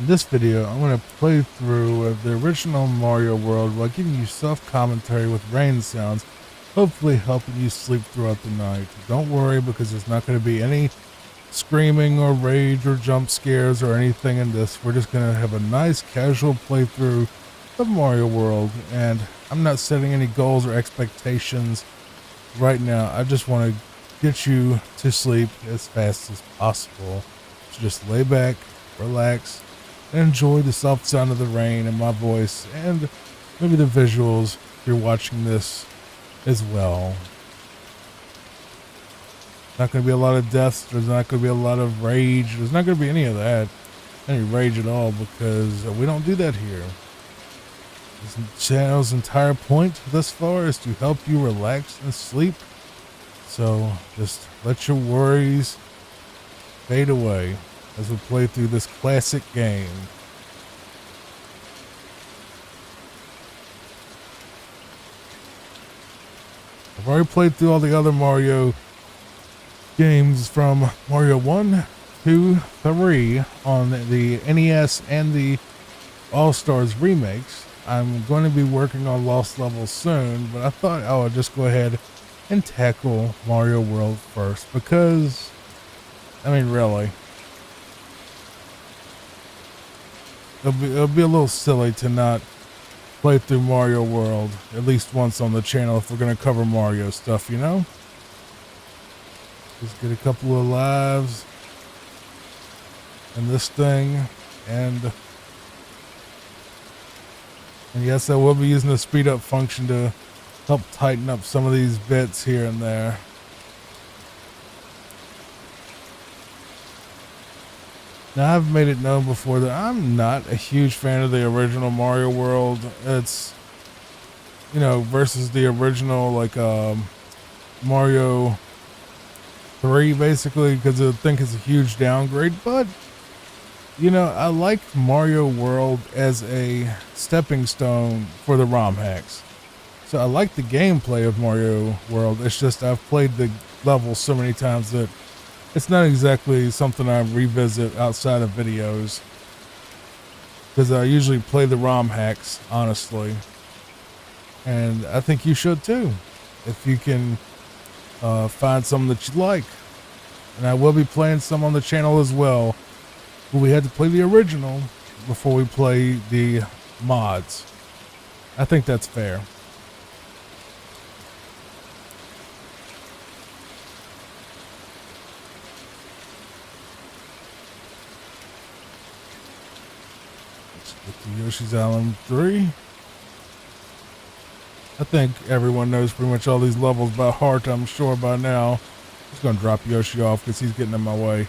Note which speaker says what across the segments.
Speaker 1: In this video, I'm going to play through the original Mario World while giving you self-commentary with rain sounds, hopefully helping you sleep throughout the night. Don't worry, because there's not going to be any screaming or rage or jump scares or anything in this. We're just going to have a nice casual playthrough of Mario World, and I'm not setting any goals or expectations right now. I just want to get you to sleep as fast as possible. So just lay back, relax, and enjoy the soft sound of the rain and my voice, and maybe the visuals if you're watching this as well. Not going to be a lot of deaths. There's not going to be a lot of rage. There's not going to be any of that, any rage at all, because we don't do that here. This channel's entire point thus far is to help you relax and sleep. So just let your worries fade away as we play through this classic game. I've already played through all the other Mario games from Mario 1, 2, 3 on the NES and the All-Stars remakes. I'm going to be working on Lost Levels soon, but I thought I would just go ahead and tackle Mario World first because, I mean, really, it'll be a little silly to not play through Mario World at least once on the channel if we're going to cover Mario stuff, you know? Just get a couple of lives in this thing, and yes, I will be using the speed up function to help tighten up some of these bits here and there. Now, I've made it known before that I'm not a huge fan of the original Mario World. It's, you know, versus the original, like, Mario 3, basically, because I think it's a huge downgrade. But, you know, I like Mario World as a stepping stone for the ROM hacks. So I like the gameplay of Mario World. It's just I've played the levels so many times that it's not exactly something I revisit outside of videos, because I usually play the ROM hacks, honestly. And I think you should too, if you can find some that you like. And I will be playing some on the channel as well, but we had to play the original before we play the mods. I think that's fair. Let's get to Yoshi's Island 3. I think everyone knows pretty much all these levels by heart, I'm sure by now. Just gonna drop Yoshi off because he's getting in my way.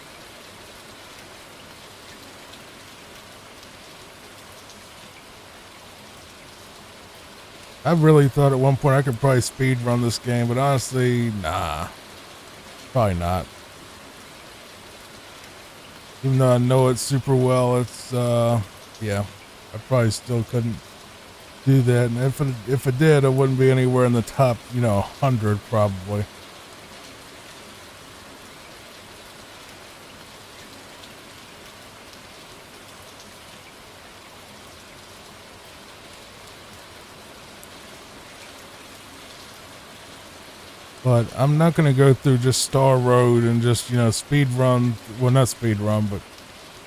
Speaker 1: I really thought at one point I could probably speed run this game, but honestly, nah. Probably not. Even though I know it super well, it's, yeah, I probably still couldn't do that. And if it did, I wouldn't be anywhere in the top, you know, 100 probably. But I'm not going to go through just Star Road and just, you know, speed run. Well, not speed run, but,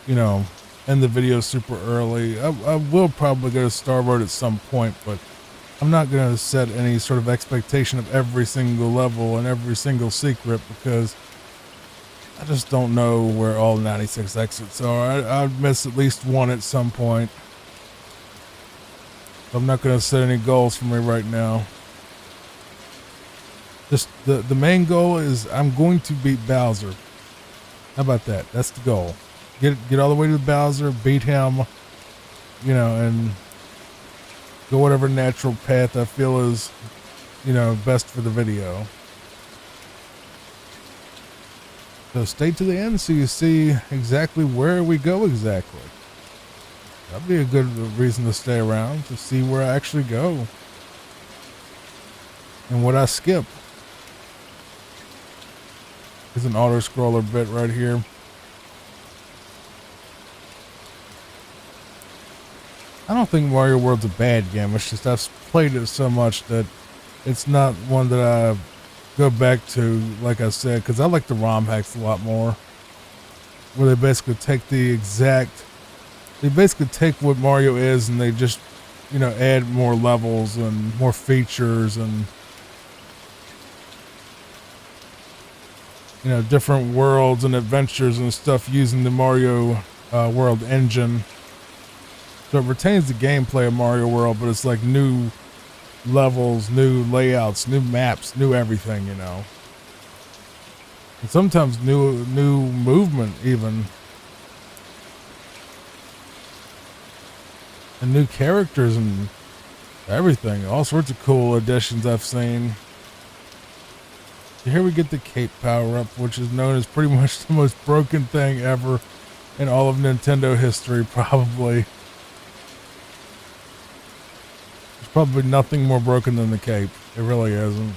Speaker 1: you know, end the video super early. I will probably go to Star Road at some point, but I'm not going to set any sort of expectation of every single level and every single secret, because I just don't know where all 96 exits are. I'd miss at least one at some point. I'm not going to set any goals for me right now. Just the main goal is I'm going to beat Bowser. How about that? That's the goal. Get all the way to Bowser, beat him, you know, and go whatever natural path I feel is, you know, best for the video. So stay to the end so you see exactly where we go exactly. That'd be a good reason to stay around, to see where I actually go and what I skip. There's an auto scroller bit right here. I don't think Mario World's a bad game. It's just I've played it so much that it's not one that I go back to, like I said, because I like the ROM hacks a lot more, where they basically take they basically take what Mario is and they just, add more levels and more features and, different worlds and adventures and stuff using the Mario World engine. So it retains the gameplay of Mario World, but it's like new levels, new layouts, new maps, new everything, and sometimes new movement even, and new characters and everything. All sorts of cool additions I've seen. Here we get the cape power up, which is known as pretty much the most broken thing ever in all of Nintendo history, probably. There's probably nothing more broken than the cape. It really isn't.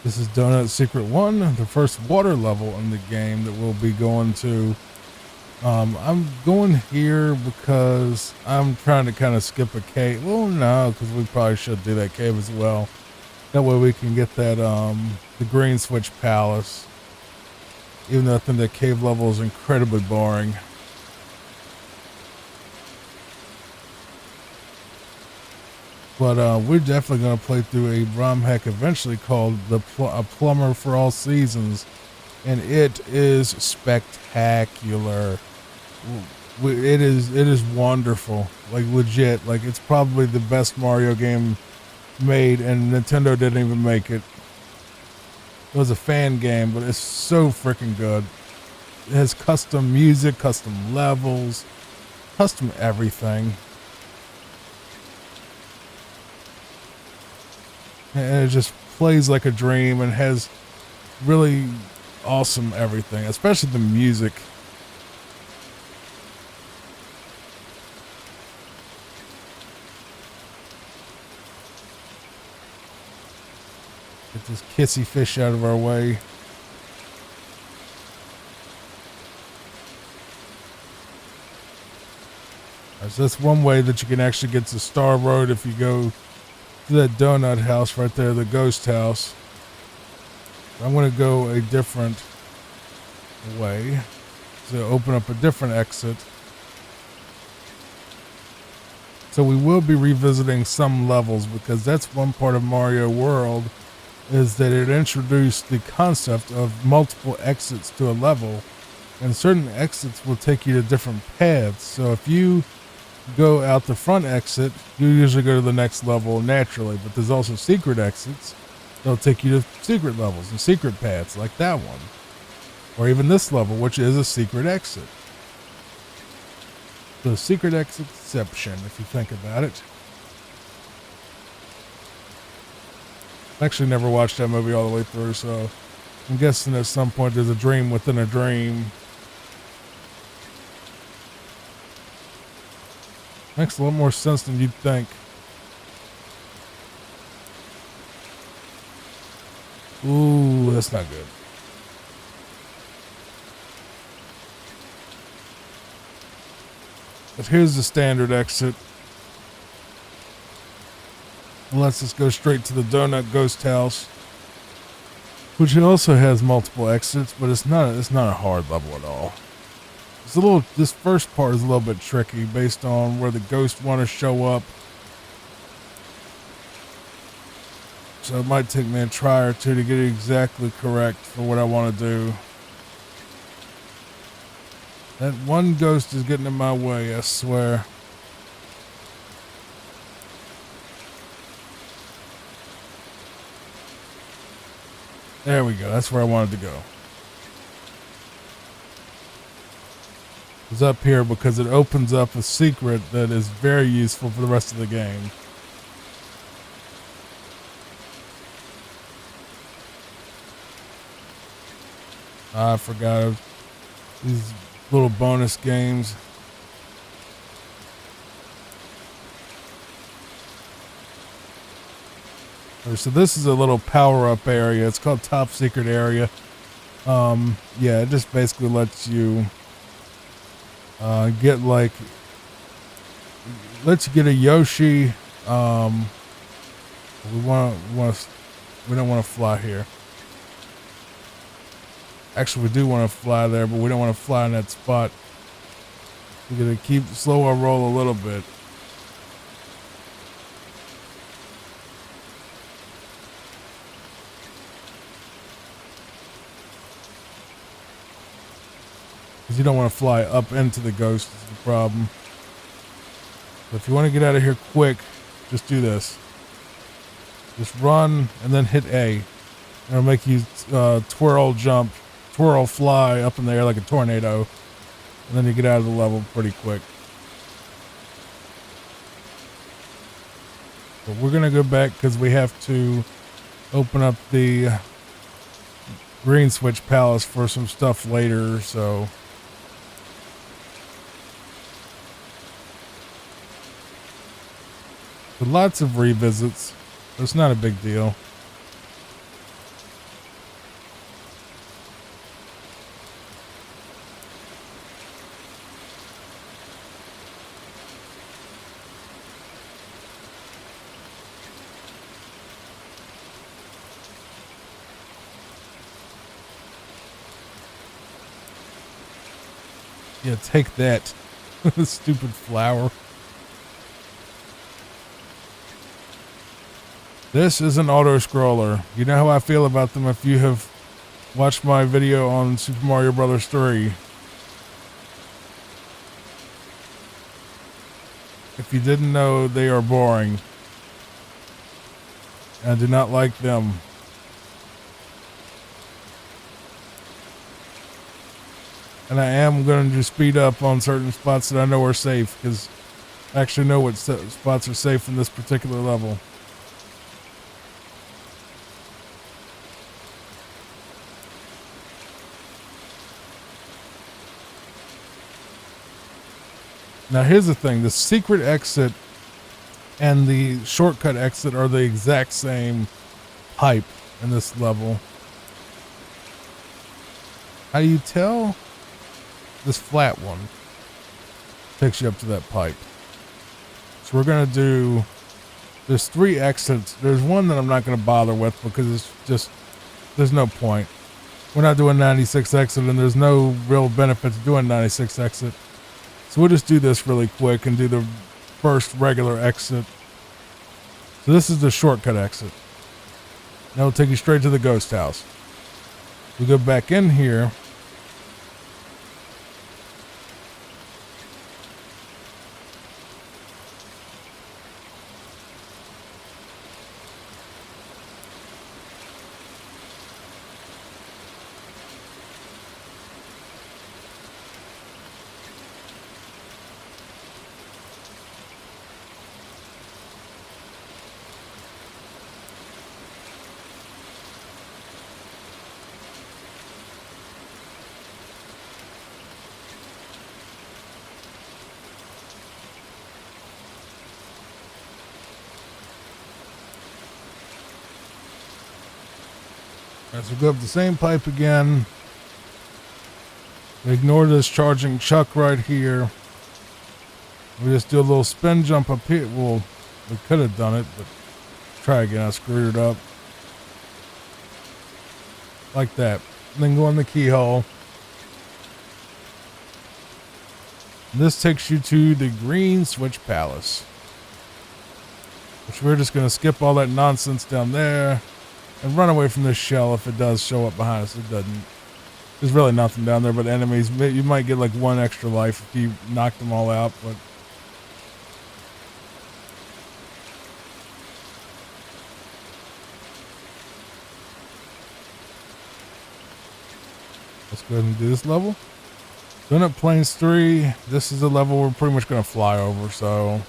Speaker 1: This is Donut Secret 1, the first water level in the game that we'll be going to. I'm going here because I'm trying to kind of skip a cave. Well, no, because we probably should do that cave as well. That way we can get that, the Green Switch Palace. Even though I think that cave level is incredibly boring. But we're definitely going to play through a ROM hack eventually called A Plumber for All Seasons. And it is spectacular. It is wonderful. Like, legit. Like, it's probably the best Mario game made, and Nintendo didn't even make it. It was a fan game, but it's so freaking good. It has custom music, custom levels, custom everything. And it just plays like a dream and has really awesome everything, especially the music. Get this kissy fish out of our way. So that's one way that you can actually get to Star Road if you go to that donut house right there, the ghost house. I'm going to go a different way to open up a different exit. So we will be revisiting some levels because that's one part of Mario World, is that it introduced the concept of multiple exits to a level, and certain exits will take you to different paths. So if you go out the front exit, you usually go to the next level naturally, but there's also secret exits. They'll take you to secret levels and secret paths like that one, or even this level, which is a secret exit. So secret exitception, if you think about it. I actually never watched that movie all the way through, so I'm guessing at some point there's a dream within a dream. Makes a lot more sense than you'd think. Ooh, that's not good. But here's the standard exit. It lets us go straight to the Donut Ghost House, which also has multiple exits, but it's not a hard level at all. This first part is a little bit tricky based on where the ghosts want to show up. So it might take me a try or two to get it exactly correct for what I want to do. That one ghost is getting in my way, I swear. There we go. That's where I wanted to go. It's up here because it opens up a secret that is very useful for the rest of the game. I forgot these little bonus games. So this is a little power up area. It's called Top Secret Area. Yeah, it just basically lets you get like lets you get a Yoshi. We we don't want to fly here. Actually, we do want to fly there, but we don't want to fly in that spot. We're gonna slow our roll a little bit. Because you don't want to fly up into the ghost is the problem. So if you want to get out of here quick, just do this. Just run and then hit A. It'll make you twirl, fly up in the air like a tornado. And then you get out of the level pretty quick. But we're going to go back because we have to open up the Green Switch Palace for some stuff later, so... But lots of revisits. It's not a big deal. Yeah, take that. Stupid flower. This is an auto-scroller. You know how I feel about them if you have watched my video on Super Mario Bros. 3. If you didn't know, they are boring. I do not like them. And I am going to speed up on certain spots that I know are safe, because I actually know what spots are safe in this particular level. Now here's the thing, the secret exit and the shortcut exit are the exact same pipe in this level. How do you tell? This flat one takes you up to that pipe. So we're going to do, there's 3 exits. There's one that I'm not going to bother with because it's just, there's no point. We're not doing 96 exit and there's no real benefit to doing 96 exit. So we'll just do this really quick and do the first regular exit. So this is the shortcut exit. Now it'll take you straight to the ghost house. We go back in here. As we go up the same pipe again, we ignore this charging chuck right here. We just do a little spin jump up here. Well, we could have done it, but try again. I screwed it up. Like that. And then go in the keyhole. And this takes you to the Green Switch Palace, which we're just going to skip all that nonsense down there and run away from this shell if it does show up behind us. It doesn't. There's really nothing down there but enemies. You might get like 1 extra life if you knock them all out, but let's go ahead and do this level. Donut Plains 3. This is a level we're pretty much going to fly over, so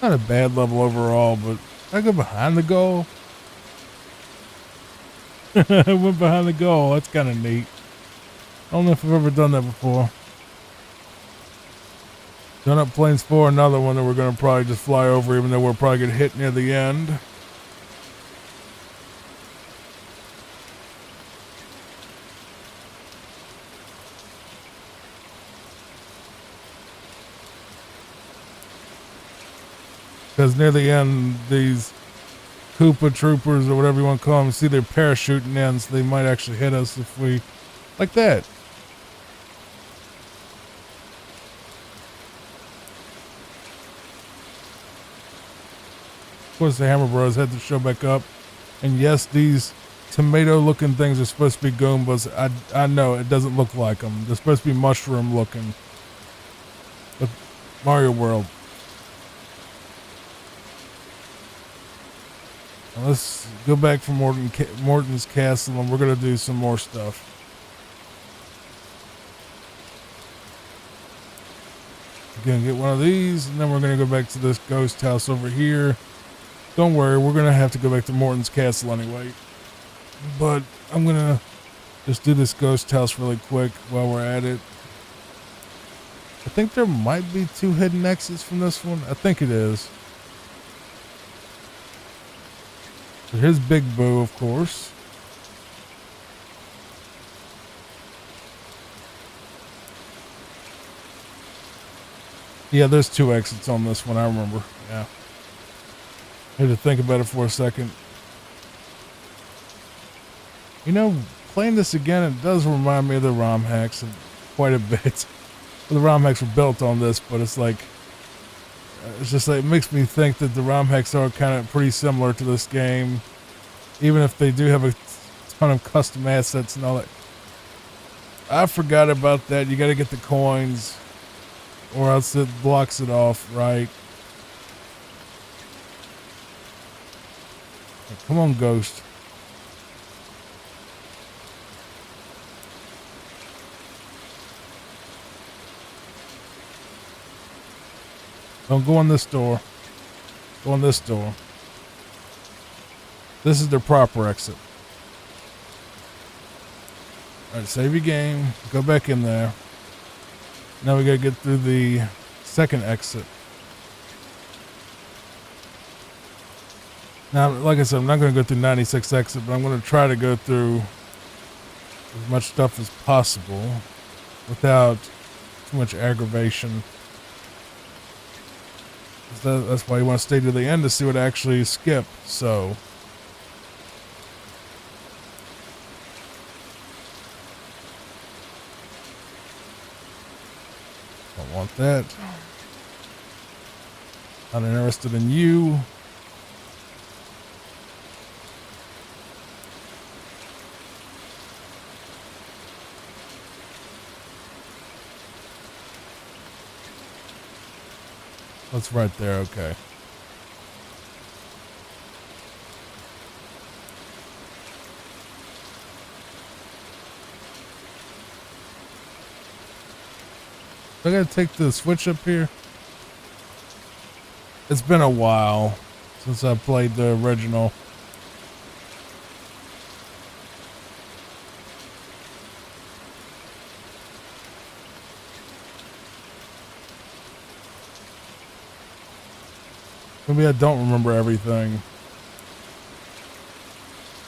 Speaker 1: Not a bad level overall, but I go behind the goal. I went behind the goal. That's kind of neat. I don't know if I've ever done that before. Donut Plains 4, another one that we're going to probably just fly over, even though we'll probably get hit near the end. Because near the end, these Koopa troopers or whatever you want to call them, see they're parachuting in, so they might actually hit us if we... like that. Of course, the Hammer Bros had to show back up. And yes, these tomato-looking things are supposed to be Goombas. I know, it doesn't look like them. They're supposed to be mushroom-looking. But Mario World. Now let's go back from Morton's Castle, and we're going to do some more stuff. We're going to get one of these, and then we're going to go back to this ghost house over here. Don't worry, we're going to have to go back to Morton's Castle anyway. But I'm going to just do this ghost house really quick while we're at it. I think there might be 2 hidden exits from this one. I think it is. So here's Big Boo, of course. Yeah, there's 2 exits on this one, I remember. Yeah. I had to think about it for a second. You know, playing this again, it does remind me of the ROM hacks quite a bit. Well, the ROM hacks were built on this, but it's like, it's just like, it makes me think that the ROM hacks are kind of pretty similar to this game, even if they do have a ton of custom assets and all that. I forgot about that. You got to get the coins, or else it blocks it off, right? Come on, Ghost. Don't go in this door. Go in this door. This is their proper exit. Alright, save your game. Go back in there. Now we gotta get through the second exit. Now, like I said, I'm not going to go through 96 exit, but I'm going to try to go through as much stuff as possible without too much aggravation. That's why you want to stay to the end to see what I actually skip. So, don't want that. Not interested in you. That's right there, okay. I gotta take the switch up here. It's been a while since I played the original. Maybe I don't remember everything.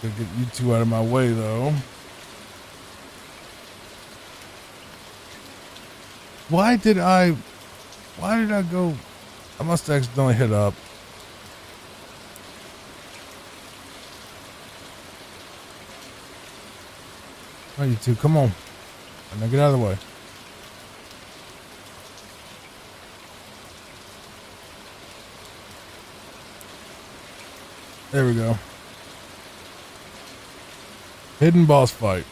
Speaker 1: Gotta get you 2 out of my way, though. Why did I go? I must have accidentally hit up. Oh, you 2, come on. Now get out of the way. There we go. Hidden boss fight.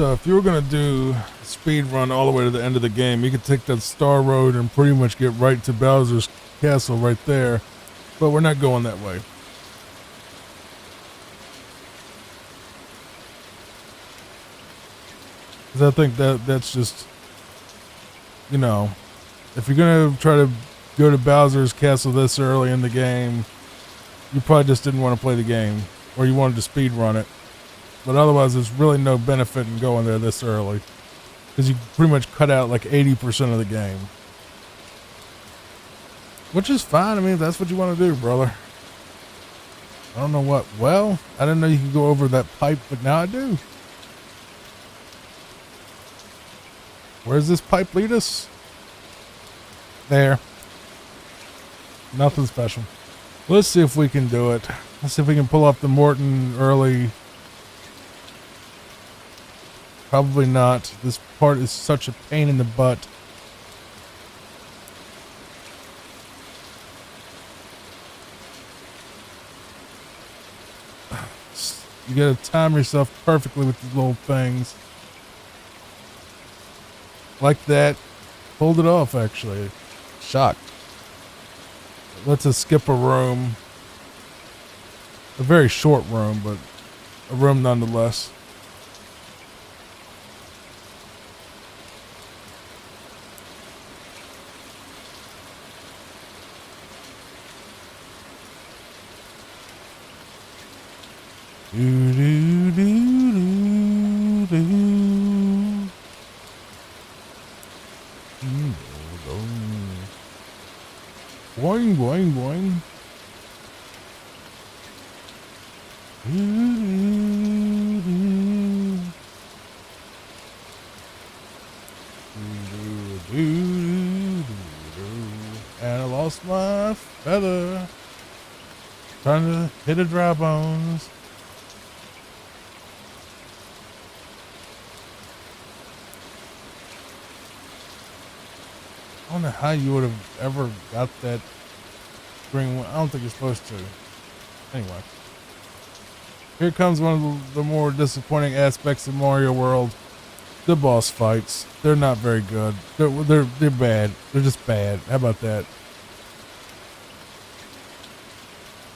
Speaker 1: So if you were gonna do a speed run all the way to the end of the game, you could take that Star Road and pretty much get right to Bowser's Castle right there. But we're not going that way. Because I think that's just, you know, if you're gonna try to go to Bowser's Castle this early in the game, you probably just didn't want to play the game, or you wanted to speed run it. But otherwise, there's really no benefit in going there this early, because you pretty much cut out like 80% of the game, which is fine. I mean, if that's what you want to do, brother. I don't know what. Well, I didn't know you could go over that pipe, but now I do. Where's this pipe lead us? There. Nothing special. Let's see if we can do it. Let's see if we can pull off the Morton early. Probably not. This part is such a pain in the butt. You gotta time yourself perfectly with these little things. Like that. Pulled it off, actually. Shocked. Lets us skip a room. A very short room, but a room nonetheless. Do do do do do. Boing boing boing. Do, do, do. Do, do, do, do. And I lost my feather. Trying to hit a dry bones. I don't know how you would have ever got that green one. I don't think you're supposed to. Anyway. Here comes one of the more disappointing aspects of Mario World. The boss fights. They're not very good. They're bad. They're just bad. How about that?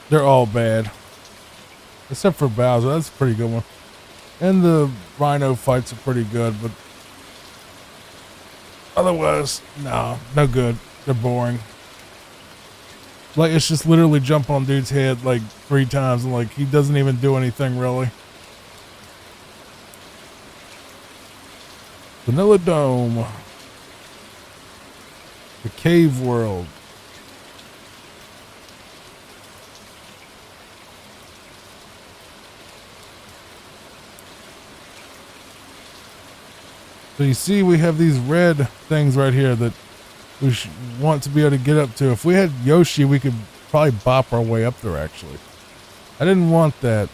Speaker 1: They're all bad. Except for Bowser. That's a pretty good one. And the Rhino fights are pretty good, but otherwise, no good. They're boring. Like, it's just literally jump on dude's head like 3 times and like he doesn't even do anything really. Vanilla Dome. The Cave World. So you see we have these red things right here that we want to be able to get up to. If we had Yoshi, we could probably bop our way up there, actually. I didn't want that.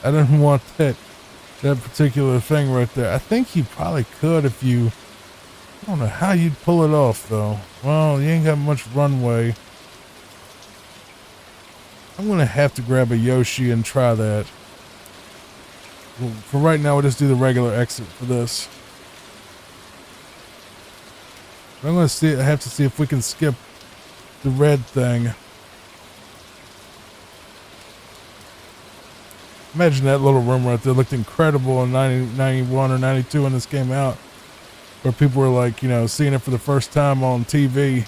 Speaker 1: I didn't want that particular thing right there. I think you probably could if you... I don't know how you'd pull it off, though. Well, you ain't got much runway. I'm going to have to grab a Yoshi and try that. Well, for right now, we'll just do the regular exit for this. I'm going to see. I have to see if we can skip the red thing. Imagine that little room right there looked incredible in 91 or 92 when this came out. Where people were like, you know, seeing it for the first time on TV.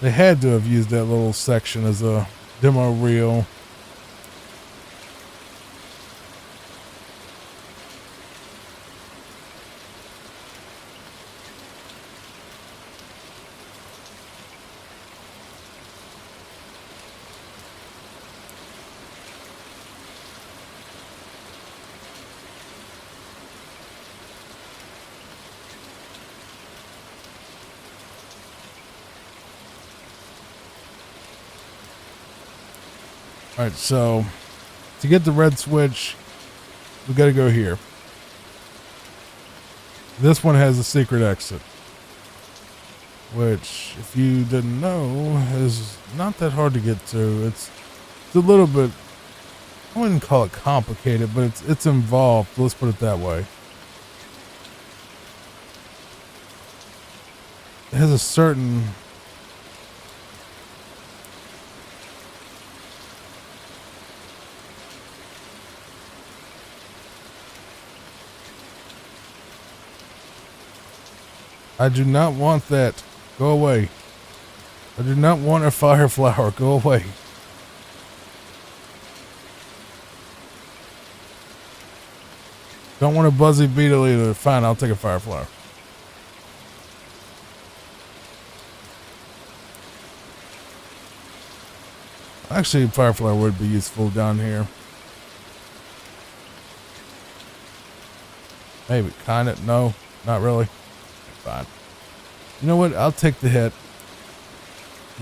Speaker 1: They had to have used that little section as a demo reel. Alright, so to get the red switch, we gotta go here. This one has a secret exit, which, if you didn't know, is not that hard to get to. It's a little bit, I wouldn't call it complicated, but it's involved. Let's put it that way. it has a certain, I do not want that. Go away. I do not want a fire flower. Go away. Don't want a buzzy beetle either. Fine, I'll take a fire flower. Actually, fire flower would be useful down here. Maybe, kinda. No, not really. Fine. You know what? I'll take the hit.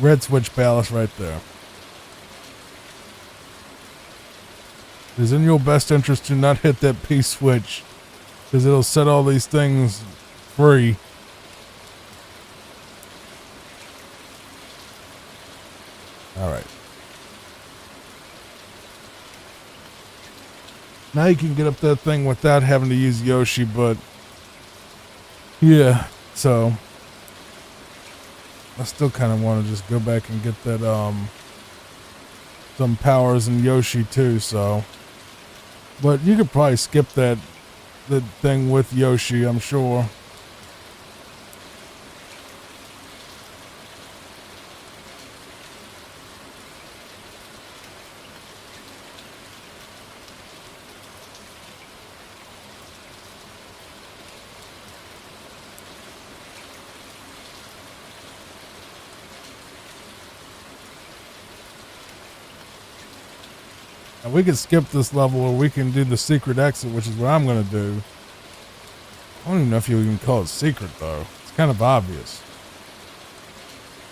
Speaker 1: Red switch ballast right there. It is in your best interest to not hit that P switch, because it'll set all these things free. Alright. Now you can get up that thing without having to use Yoshi, but yeah, so I still kind of want to just go back and get that some powers in Yoshi too, so but you could probably skip that thing with Yoshi, I'm sure. And we can skip this level, or we can do the secret exit, which is what I'm going to do. I don't even know if you can call it secret, though. It's kind of obvious.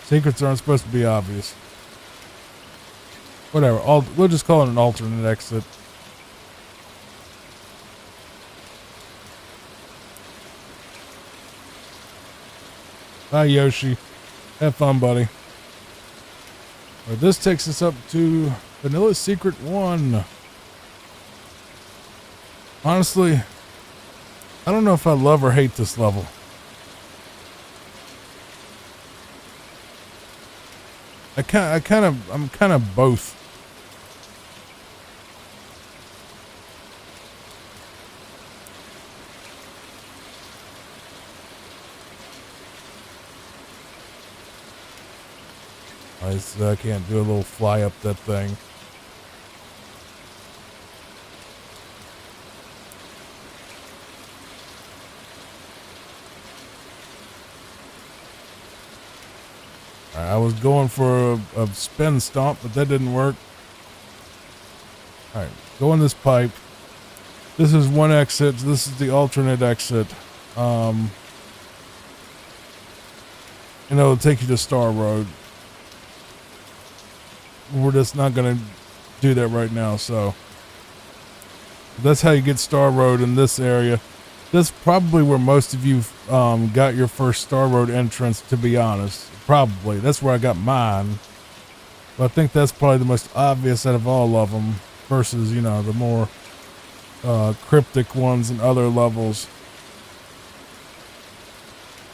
Speaker 1: Secrets aren't supposed to be obvious. Whatever. We'll just call it an alternate exit. Bye, Yoshi. Have fun, buddy. Right, this takes us up to Vanilla Secret 1. Honestly, I don't know if I love or hate this level. I'm kind of both. I can't do a little fly up that thing. I was going for a spin stomp, but that didn't work. Alright, go in this pipe. This is one exit. This is the alternate exit. And it'll take you to Star Road. We're just not going to do that right now, so. That's how you get Star Road in this area. That's probably where most of you got your first Star Road entrance, to be honest. Probably. That's where I got mine. But I think that's probably the most obvious out of all of them versus, you know, the more cryptic ones and other levels.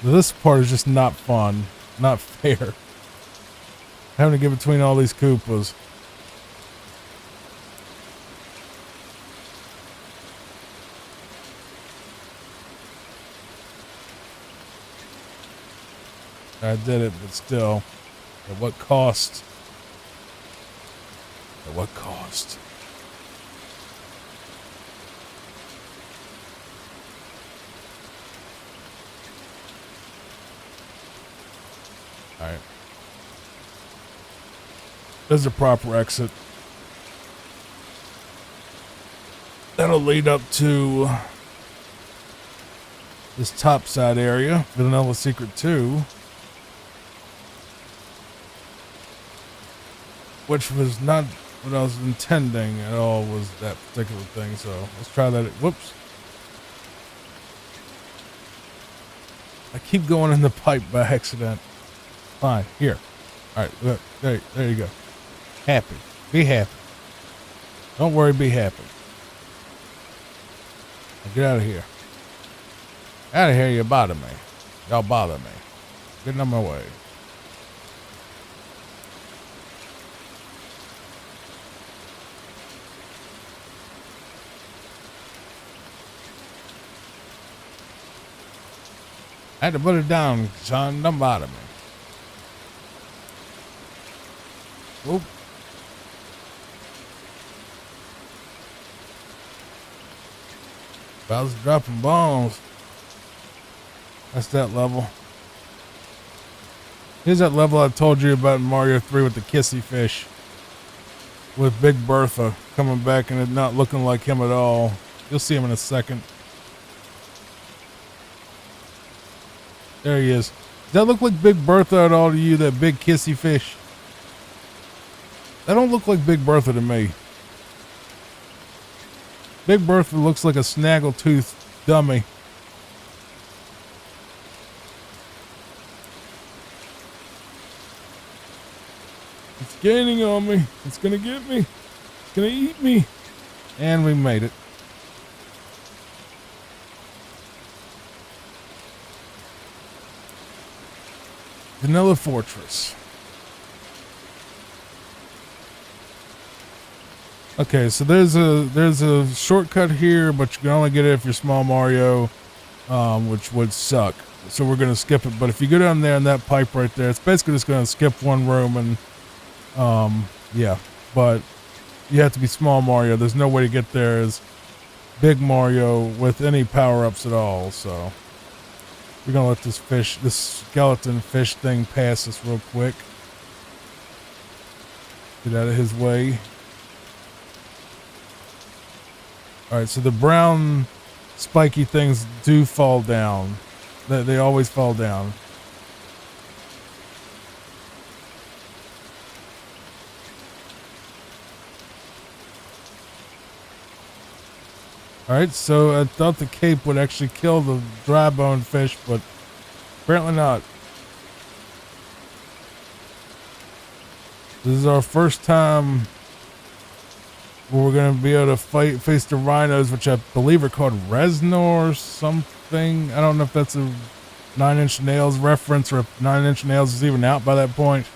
Speaker 1: This part is just not fun. Not fair. Having to get between all these Koopas. I did it, but still. At what cost? At what cost? Alright. There's a proper exit. That'll lead up to this top side area. Vanilla Secret 2. Which was not what I was intending at all, was that particular thing. So let's try that. Whoops. I keep going in the pipe by accident. Fine. Here. All right. Look. There you go. Happy. Be happy. Don't worry. Be happy. Now get out of here. Out of here. You bother me. Y'all bother me. Getting on my way. I had to put it down, son. Don't bother me. Oop. Bowser's dropping bombs. That's that level. Here's that level I told you about in Mario 3 with the kissy fish. With Big Bertha coming back and it not looking like him at all. You'll see him in a second. There he is. Does that look like Big Bertha at all to you, that big kissy fish? That don't look like Big Bertha to me. Big Bertha looks like a snaggletooth dummy. It's gaining on me. It's gonna get me. It's gonna eat me. And we made it. Vanilla Fortress. Okay, so there's a shortcut here, but you can only get it if you're small Mario, which would suck. So we're gonna skip it. But if you go down there in that pipe right there, it's basically just gonna skip one room and yeah. But you have to be small Mario. There's no way to get there as big Mario with any power-ups at all. So we're gonna let this skeleton fish thing pass us real quick. Get out of his way. Alright, so the brown spiky things do fall down. They always fall down. Alright, so I thought the cape would actually kill the dry bone fish, but apparently not. This is our first time where we're going to be able to face the rhinos, which I believe are called Reznor or something. I don't know if that's a 9 Inch Nails reference or if 9 Inch Nails is even out by that point.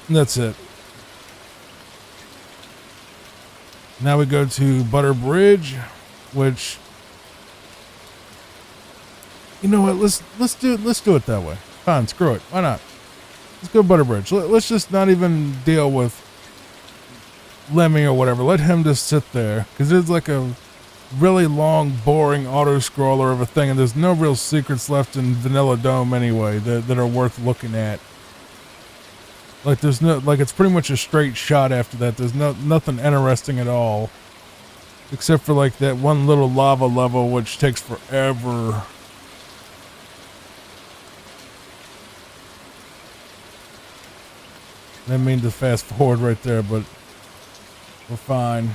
Speaker 1: And that's it. Now we go to Butter Bridge, which, you know what? Let's do it that way. Fine, screw it. Why not? Let's go Butter Bridge. Let's just not even deal with Lemmy or whatever. Let him just sit there, because there's like a really long, boring auto scroller of a thing, and there's no real secrets left in Vanilla Dome anyway that are worth looking at. Like there's no, like it's pretty much a straight shot after that. There's nothing interesting at all. Except for like that one little lava level, which takes forever. Didn't mean to fast forward right there, but we're fine.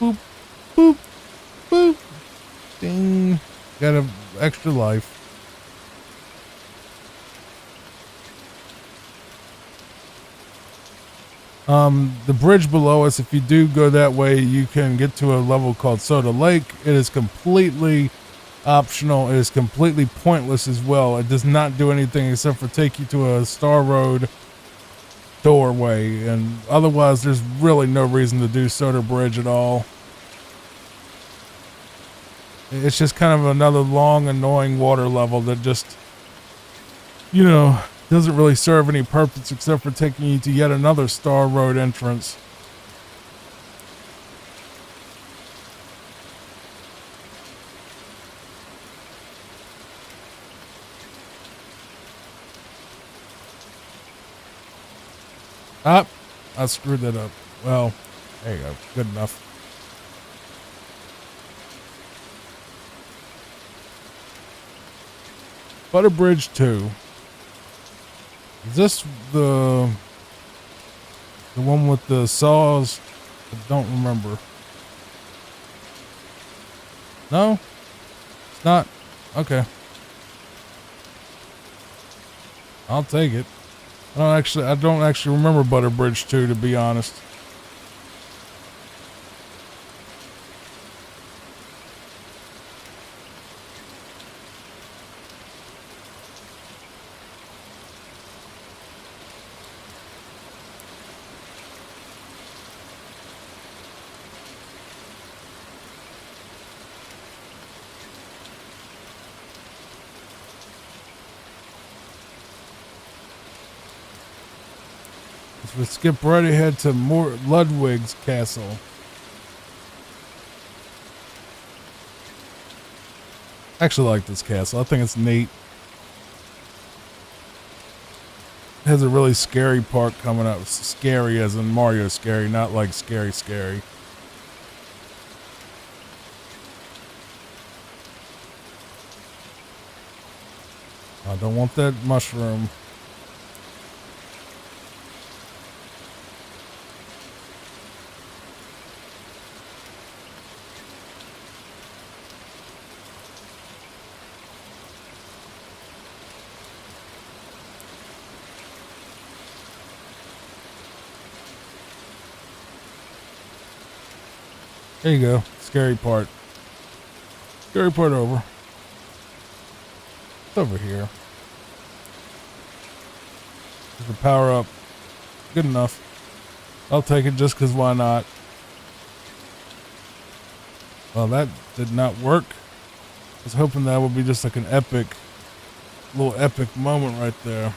Speaker 1: Boop, boop, boop. Ding. Got an extra life. The bridge below us, if you do go that way, you can get to a level called Soda Lake. It is completely optional. It is completely pointless as well. It does not do anything except for take you to a Star Road doorway, and otherwise there's really no reason to do Soda Bridge at all. It's just kind of another long, annoying water level that just, you know, doesn't really serve any purpose except for taking you to yet another Star Road entrance. Ah, I screwed that up. Well, there you go. Good enough. Butter Bridge 2. Is this the one with the saws? I don't remember. No? It's not? Okay. I'll take it. I don't actually remember Butter Bridge 2, to be honest. We skip right ahead to more Ludwig's castle. I actually like this castle. I think it's neat. It has a really scary part coming up. Scary as in Mario scary, not like scary scary. I don't want that mushroom. There you go. Scary part. Scary part over. It's over here. The power up. Good enough. I'll take it just because why not? Well, that did not work. I was hoping that would be just like an little epic moment right there.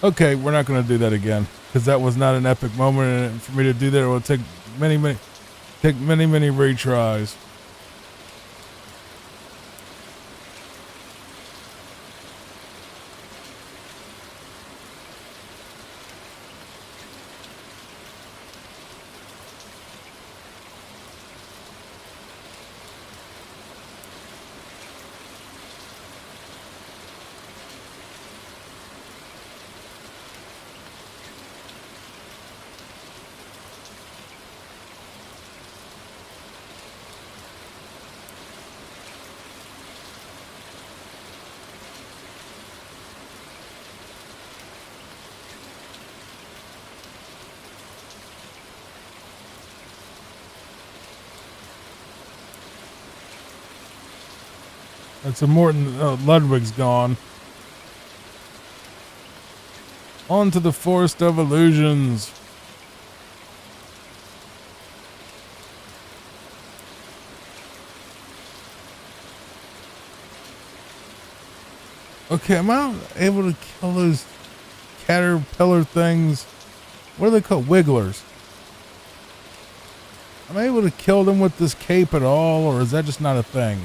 Speaker 1: Okay, we're not going to do that again because that was not an epic moment, and for me to do that, it will take many retries. And so Ludwig's gone. On to the Forest of Illusions. Okay, am I able to kill those caterpillar things? What are they called? Wigglers. Am I able to kill them with this cape at all, or is that just not a thing?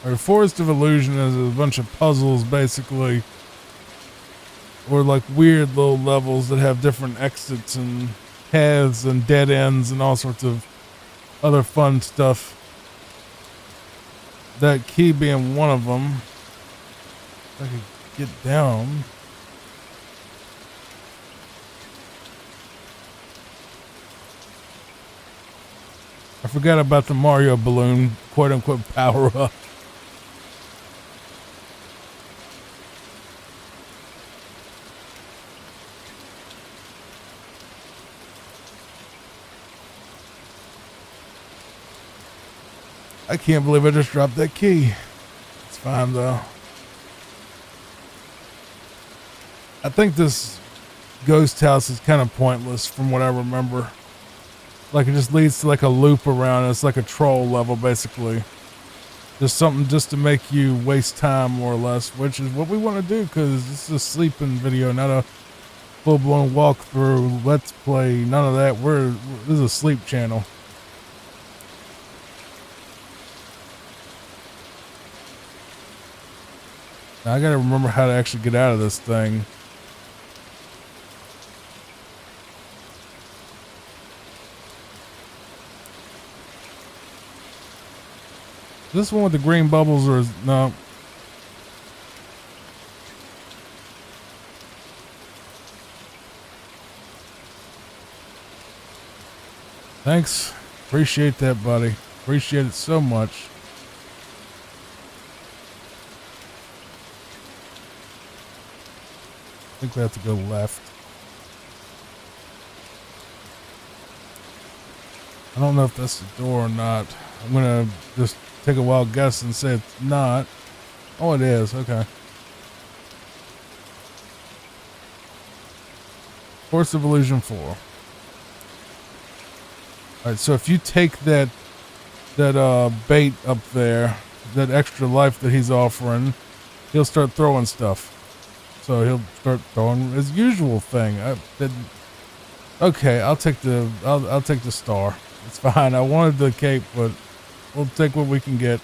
Speaker 1: Or Forest of Illusion is a bunch of puzzles, basically. Or like weird little levels that have different exits and paths and dead ends and all sorts of other fun stuff. That key being one of them. If I could get down. I forgot about the Mario balloon, quote unquote, power up. I can't believe I just dropped that key. It's fine though. I think this ghost house is kind of pointless from what I remember. Like it just leads to like a loop around. It's like a troll level basically. Just something just to make you waste time more or less, which is what we want to do because this is a sleeping video, not a full-blown walkthrough, let's play, none of that. This is a sleep channel. Now I gotta remember how to actually get out of this thing. This one with the green bubbles or is no? Thanks. Appreciate that, buddy. Appreciate it so much. I think we have to go left. I don't know if that's the door or not. I'm gonna just take a wild guess and say it's not. Oh, it is. Okay. Force of Illusion 4. Alright, so if you take that bait up there, that extra life that he's offering, he'll start throwing stuff. So he'll start throwing his usual thing. Okay, I'll take the star. It's fine. I wanted the cape, but we'll take what we can get.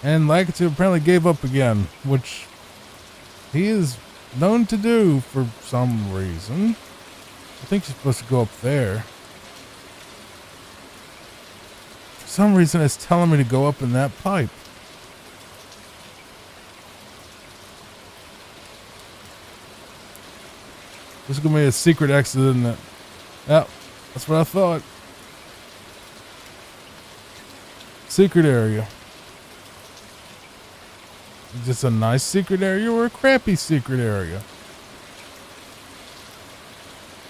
Speaker 1: And Lakitu apparently gave up again, which he is known to do for some reason. I think you're supposed to go up there. For some reason, it's telling me to go up in that pipe. This is going to be a secret exit, isn't it? Yep, that's what I thought. Secret area. Is this a nice secret area or a crappy secret area?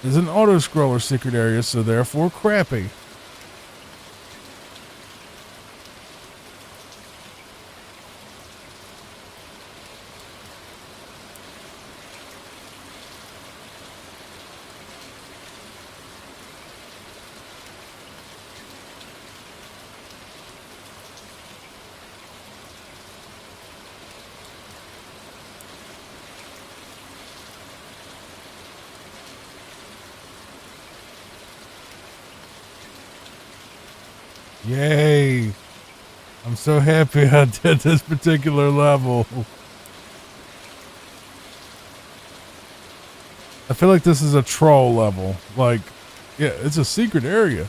Speaker 1: It's an auto-scroller secret area, so therefore crappy. Yay! I'm so happy I did this particular level. I feel like this is a troll level. Like, yeah, it's a secret area.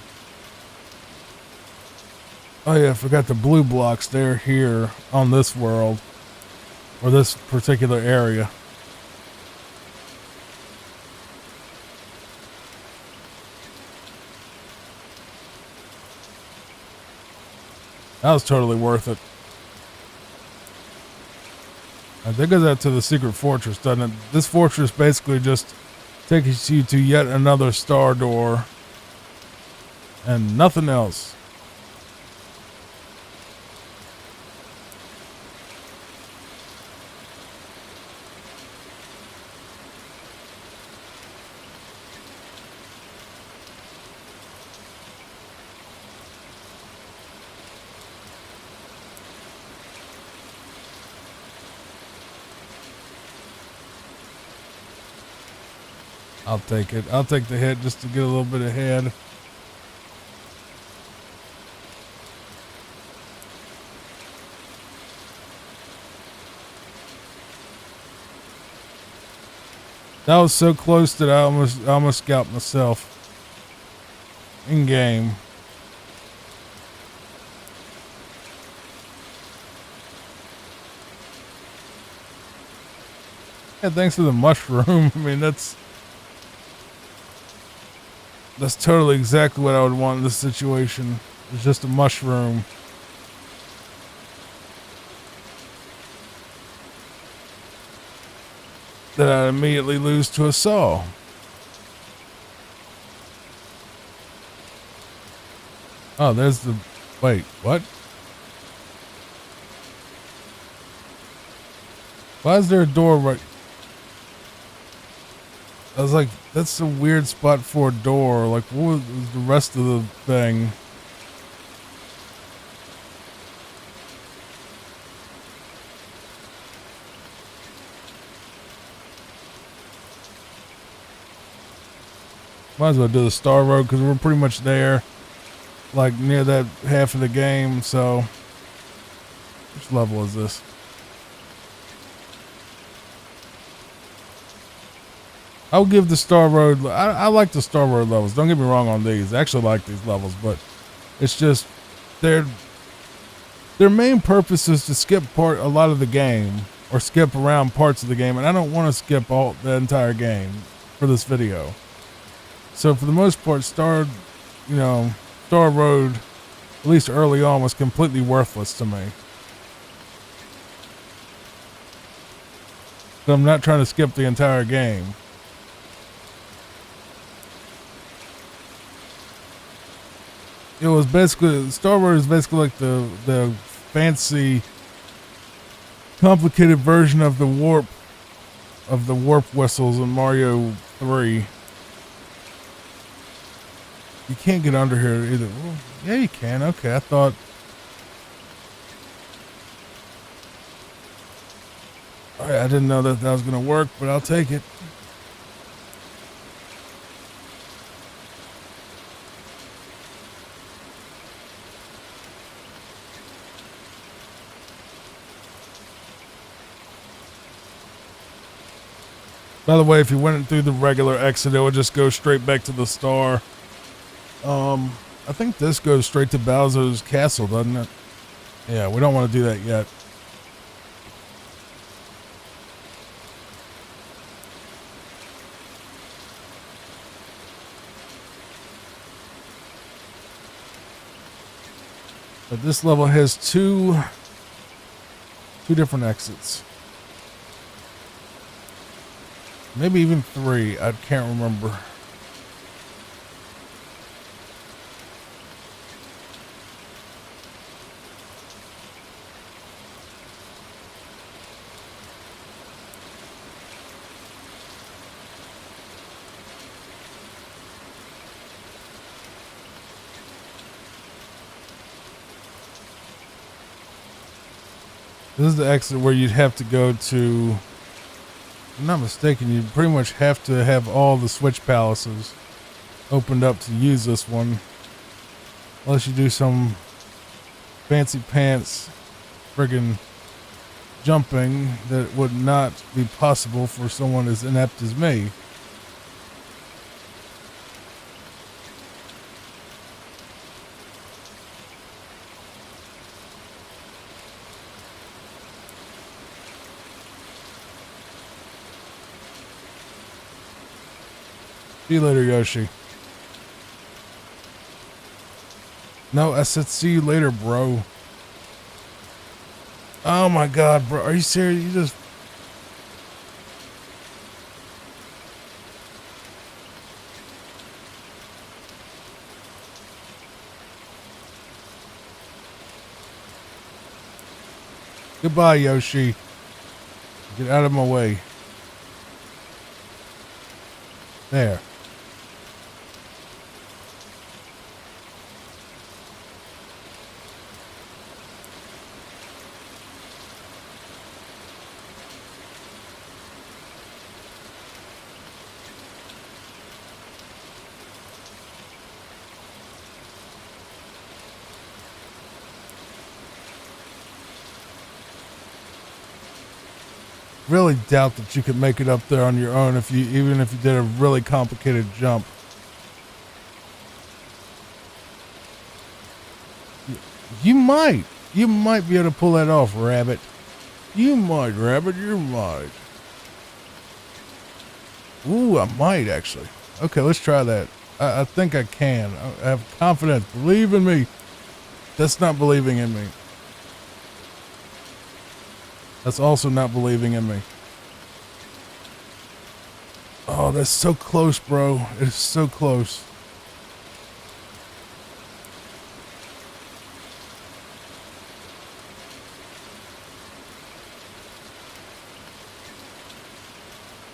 Speaker 1: Oh yeah, I forgot the blue blocks. They're here on this world. Or this particular area. That was totally worth it. That goes out to the secret fortress, doesn't it? This fortress basically just takes you to yet another star door. And nothing else. I'll take it. I'll take the hit just to get a little bit ahead. That was so close that I almost scalped myself. In game. Yeah, thanks for the mushroom. I mean, that's totally exactly what I would want in this situation. It's just a mushroom. That I immediately lose to a saw. Oh, there's the... Wait, what? Why is there a door right... I was like, that's a weird spot for a door. Like, what was the rest of the thing? Might as well do the Star Road because we're pretty much there. Like, near that half of the game, so... Which level is this? I'll give the Star Road... I like the Star Road levels. Don't get me wrong on these. I actually like these levels, but... It's just... Their main purpose is to skip a lot of the game. Or skip around parts of the game. And I don't want to skip the entire game for this video. So for the most part, you know, Star Road, at least early on, was completely worthless to me. So I'm not trying to skip the entire game. It was basically, Star Road is basically like the fancy, complicated version of the warp whistles in Mario 3. You can't get under here either. Well, yeah, you can. Okay, I thought. Alright, I didn't know that was going to work, but I'll take it. By the way, if you went through the regular exit, it would just go straight back to the star. I think this goes straight to Bowser's castle, doesn't it? Yeah, we don't want to do that yet. But this level has two different exits. Maybe even 3. I can't remember. This is the exit where you'd have to go to, if I'm not mistaken, you pretty much have to have all the Switch Palaces opened up to use this one. Unless you do some fancy pants friggin' jumping that would not be possible for someone as inept as me. See you later, Yoshi. No, I said see you later, bro. Oh my god, bro. Are you serious? You just... Goodbye, Yoshi. Get out of my way. There. Really doubt that you could make it up there on your own even if you did a really complicated jump. You might be able to pull that off, Rabbit. You might, Rabbit, you might. Ooh, I might actually. Okay, let's try that. I think I can. I have confidence. Believe in me. That's not believing in me. That's also not believing in me. Oh, that's so close, bro. It's so close.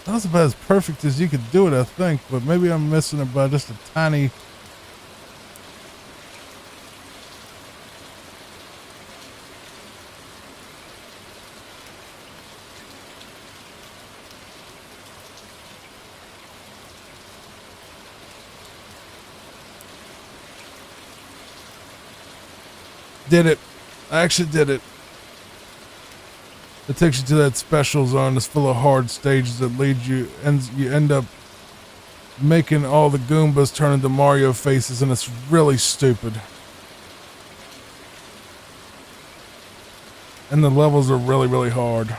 Speaker 1: That was about as perfect as you could do it, I think. But maybe I'm missing it by just a tiny... Did it. I actually did it. It takes you to that special zone that's full of hard stages that leads you, and you end up making all the Goombas turn into Mario faces, and it's really stupid. And the levels are really, really hard.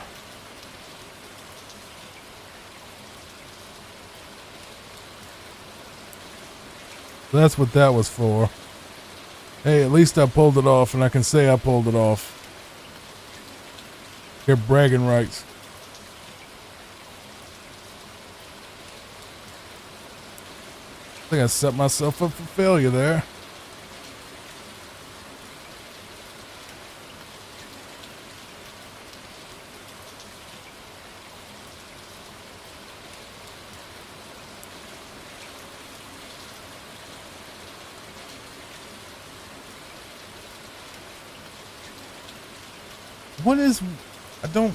Speaker 1: That's what that was for. Hey, at least I pulled it off, and I can say I pulled it off. Get bragging rights. I think I set myself up for failure there. What is... I don't...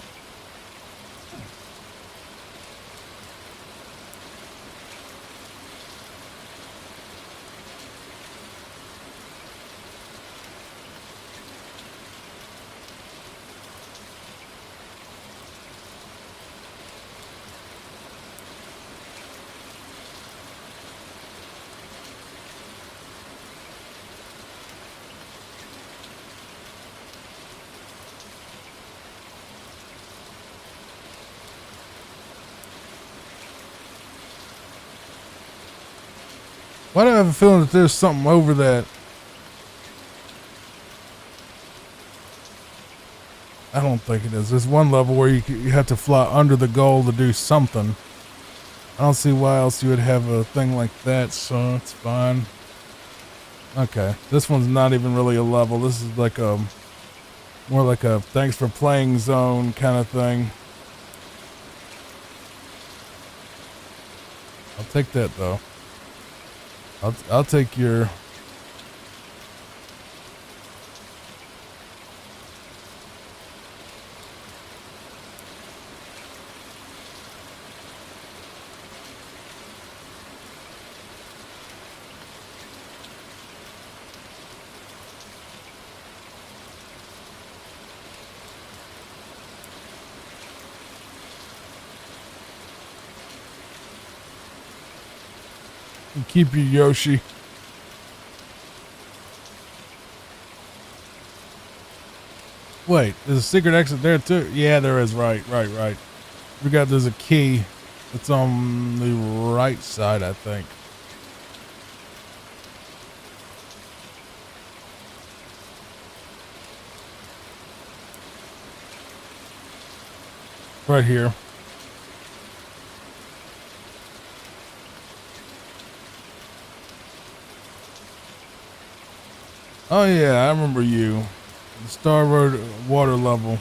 Speaker 1: Why do I have a feeling that there's something over that? I don't think it is. There's one level where you have to fly under the goal to do something. I don't see why else you would have a thing like that, so it's fine. Okay, this one's not even really a level. This is like a more like a thanks for playing zone kind of thing. I'll take that though. I'll take your... Keep your Yoshi. Wait, there's a secret exit there too? Yeah, there is. Right. We got there's a key. It's on the right side, I think. Right here. Oh yeah, I remember you. The Star Road water level.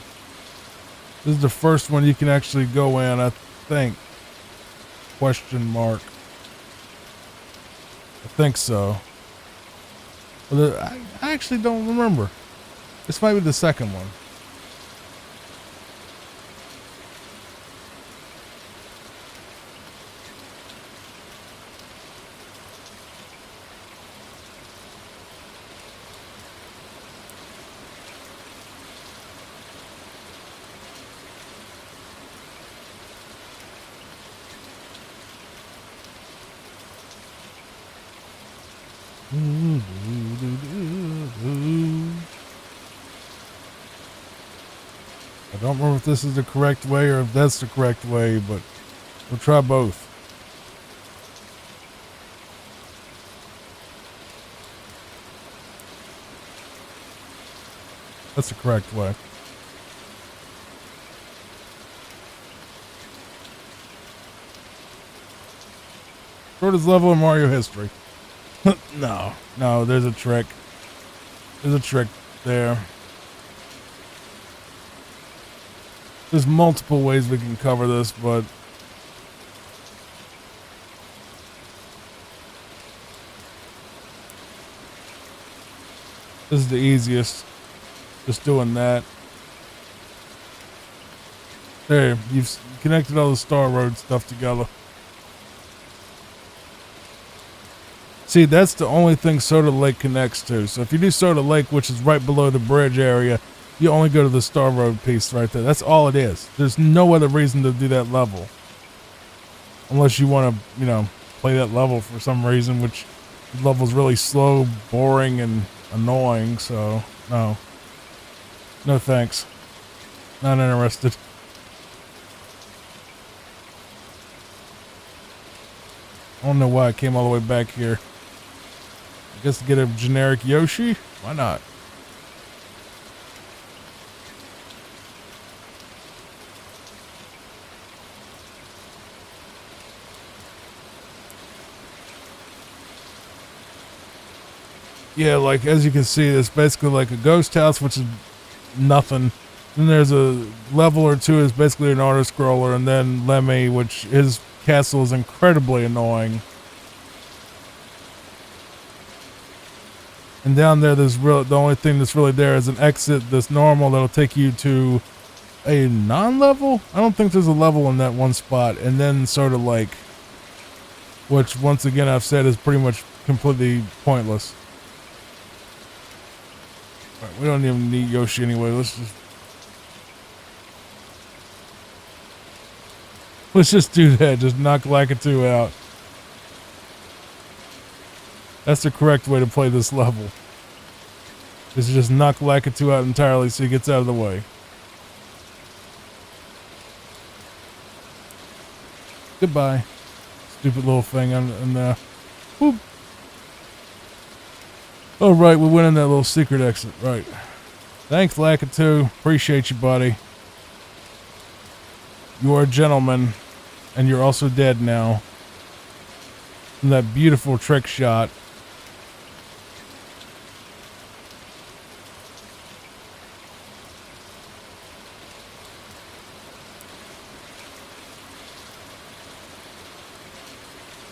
Speaker 1: This is the first one you can actually go in, I think. Question mark. I think so. I actually don't remember. This might be the second one. I don't remember if this is the correct way or if that's the correct way, but we'll try both. That's the correct way. Shortest level in Mario history. No, there's a trick. There's a trick there. There's multiple ways we can cover this, but this is the easiest. Just doing that. There, you've connected all the Star Road stuff together. See, that's the only thing Soda Lake connects to. So if you do Soda Lake, which is right below the bridge area, you only go to the Star Road piece right there. That's all it is. There's no other reason to do that level. Unless you want to, play that level for some reason, which the level's really slow, boring, and annoying. So, no. No thanks. Not interested. I don't know why I came all the way back here. I guess get a generic Yoshi. Why not? Yeah, like as you can see, it's basically like a ghost house, which is nothing. Then there's a level or two is basically an auto scroller, and then Lemmy, which his castle is incredibly annoying. And down there, the only thing that's really there is an exit that's normal that'll take you to a non-level. I don't think there's a level in that one spot, and then sort of like, which once again I've said is pretty much completely pointless. All right, we don't even need Yoshi anyway. Let's just do that. Just knock Lakitu out. That's the correct way to play this level. Is to just knock Lakitu out entirely so he gets out of the way. Goodbye. Stupid little thing and whoop. Oh right, we went in that little secret exit. Right. Thanks, Lakitu. Appreciate you, buddy. You are a gentleman, and you're also dead now. And that beautiful trick shot.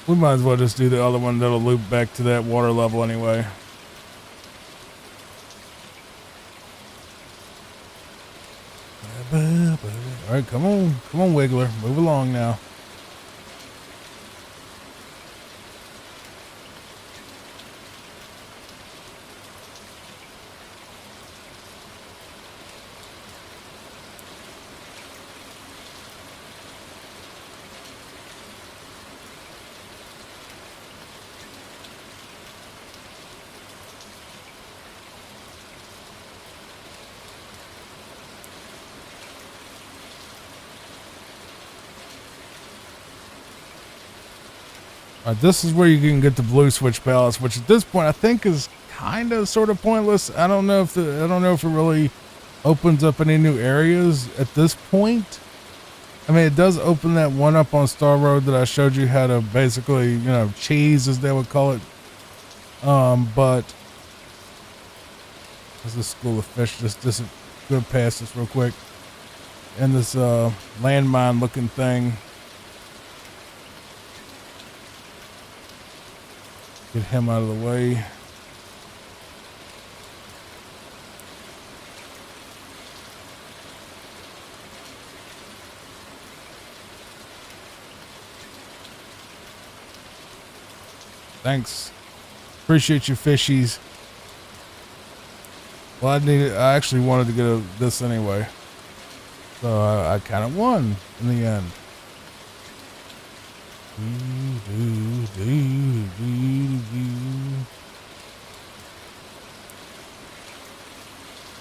Speaker 1: We might as well just do the other one that'll loop back to that water level anyway. Alright, come on, Wiggler. Move along now. This is where you can get the Blue Switch Palace, which at this point I think is kind of sort of pointless. I don't know if it really opens up any new areas at this point. I mean, it does open that one up on Star Road that I showed you how to basically, cheese as they would call it. But there's a school of fish just go past this real quick, and this landmine looking thing. Get him out of the way. Thanks. Appreciate you, fishies. Well, I actually wanted to get this anyway. So I kind of won in the end.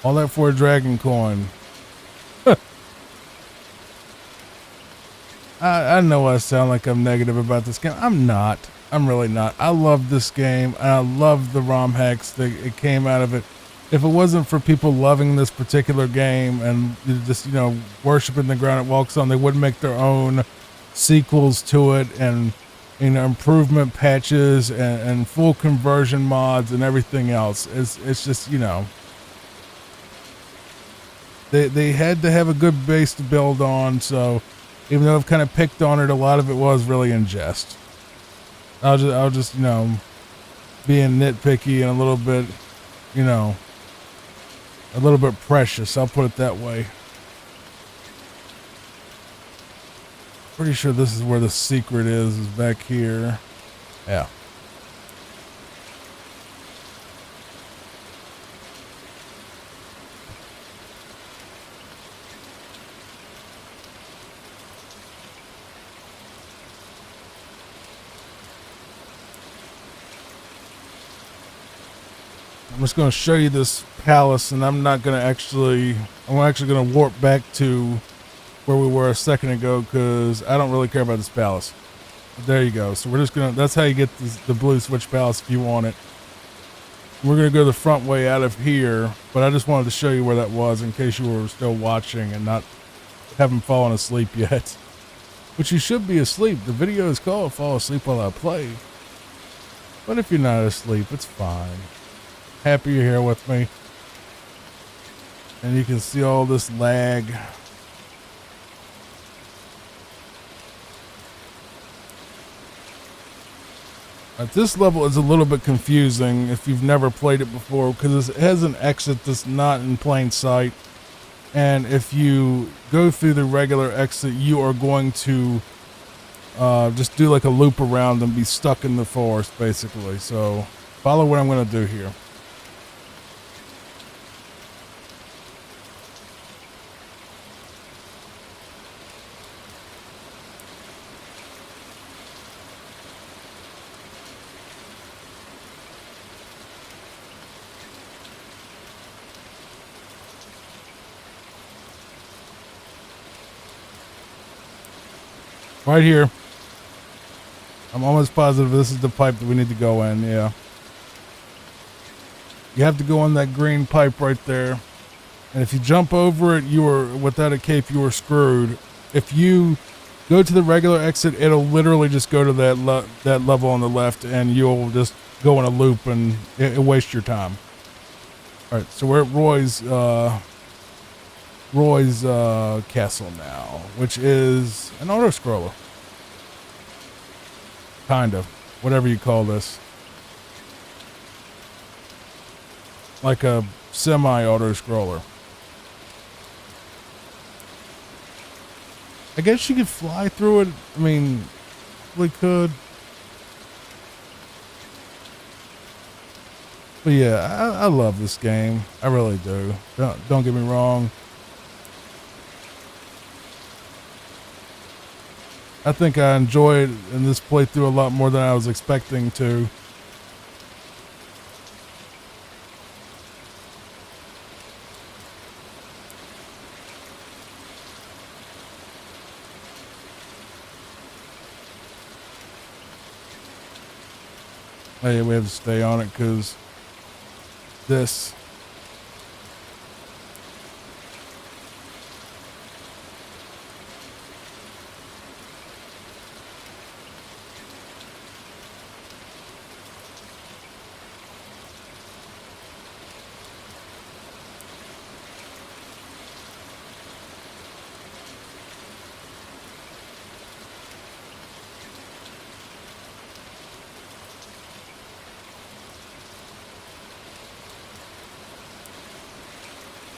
Speaker 1: All that for a dragon coin. I know I sound like I'm negative about this game. I'm not. I'm really not. I love this game, and I love the ROM hacks that it came out of it. If it wasn't for people loving this particular game and just, worshiping the ground it walks on, they wouldn't make their own sequels to it and, improvement patches and full conversion mods and everything else. It's just, they had to have a good base to build on. So even though I've kind of picked on it, a lot of it was really in jest. I'll just, being nitpicky and a little bit, a little bit precious. I'll put it that way. Pretty sure this is where the secret is back here. Yeah. I'm just going to show you this palace, and I'm actually going to warp back to where we were a second ago because I don't really care about this palace. But there you go. So we're just going to, that's how you get the Blue Switch Palace if you want it. We're going to go the front way out of here, but I just wanted to show you where that was in case you were still watching and not haven't fallen asleep yet. But you should be asleep. The video is called Fall Asleep While I Play. But if you're not asleep, it's fine. Happy you're here with me. And you can see all this lag. This level is a little bit confusing if you've never played it before, because it has an exit that's not in plain sight. And if you go through the regular exit, you are going to just do like a loop around and be stuck in the forest, basically. So follow what I'm going to do here. Right here. I'm almost positive this is the pipe that we need to go in, yeah. You have to go in that green pipe right there. And if you jump over it, you are, without a cape, you are screwed. If you go to the regular exit, it'll literally just go to that level on the left, and you'll just go in a loop, and it'll waste your time. All right, so we're at Roy's castle now, which is an auto-scroller. Kind of. Whatever you call this. Like a semi-auto-scroller. I guess you could fly through it. I mean, we could. But yeah, I love this game. I really do. Don't get me wrong. I think I enjoyed in this playthrough a lot more than I was expecting to. Hey, we have to stay on it because this.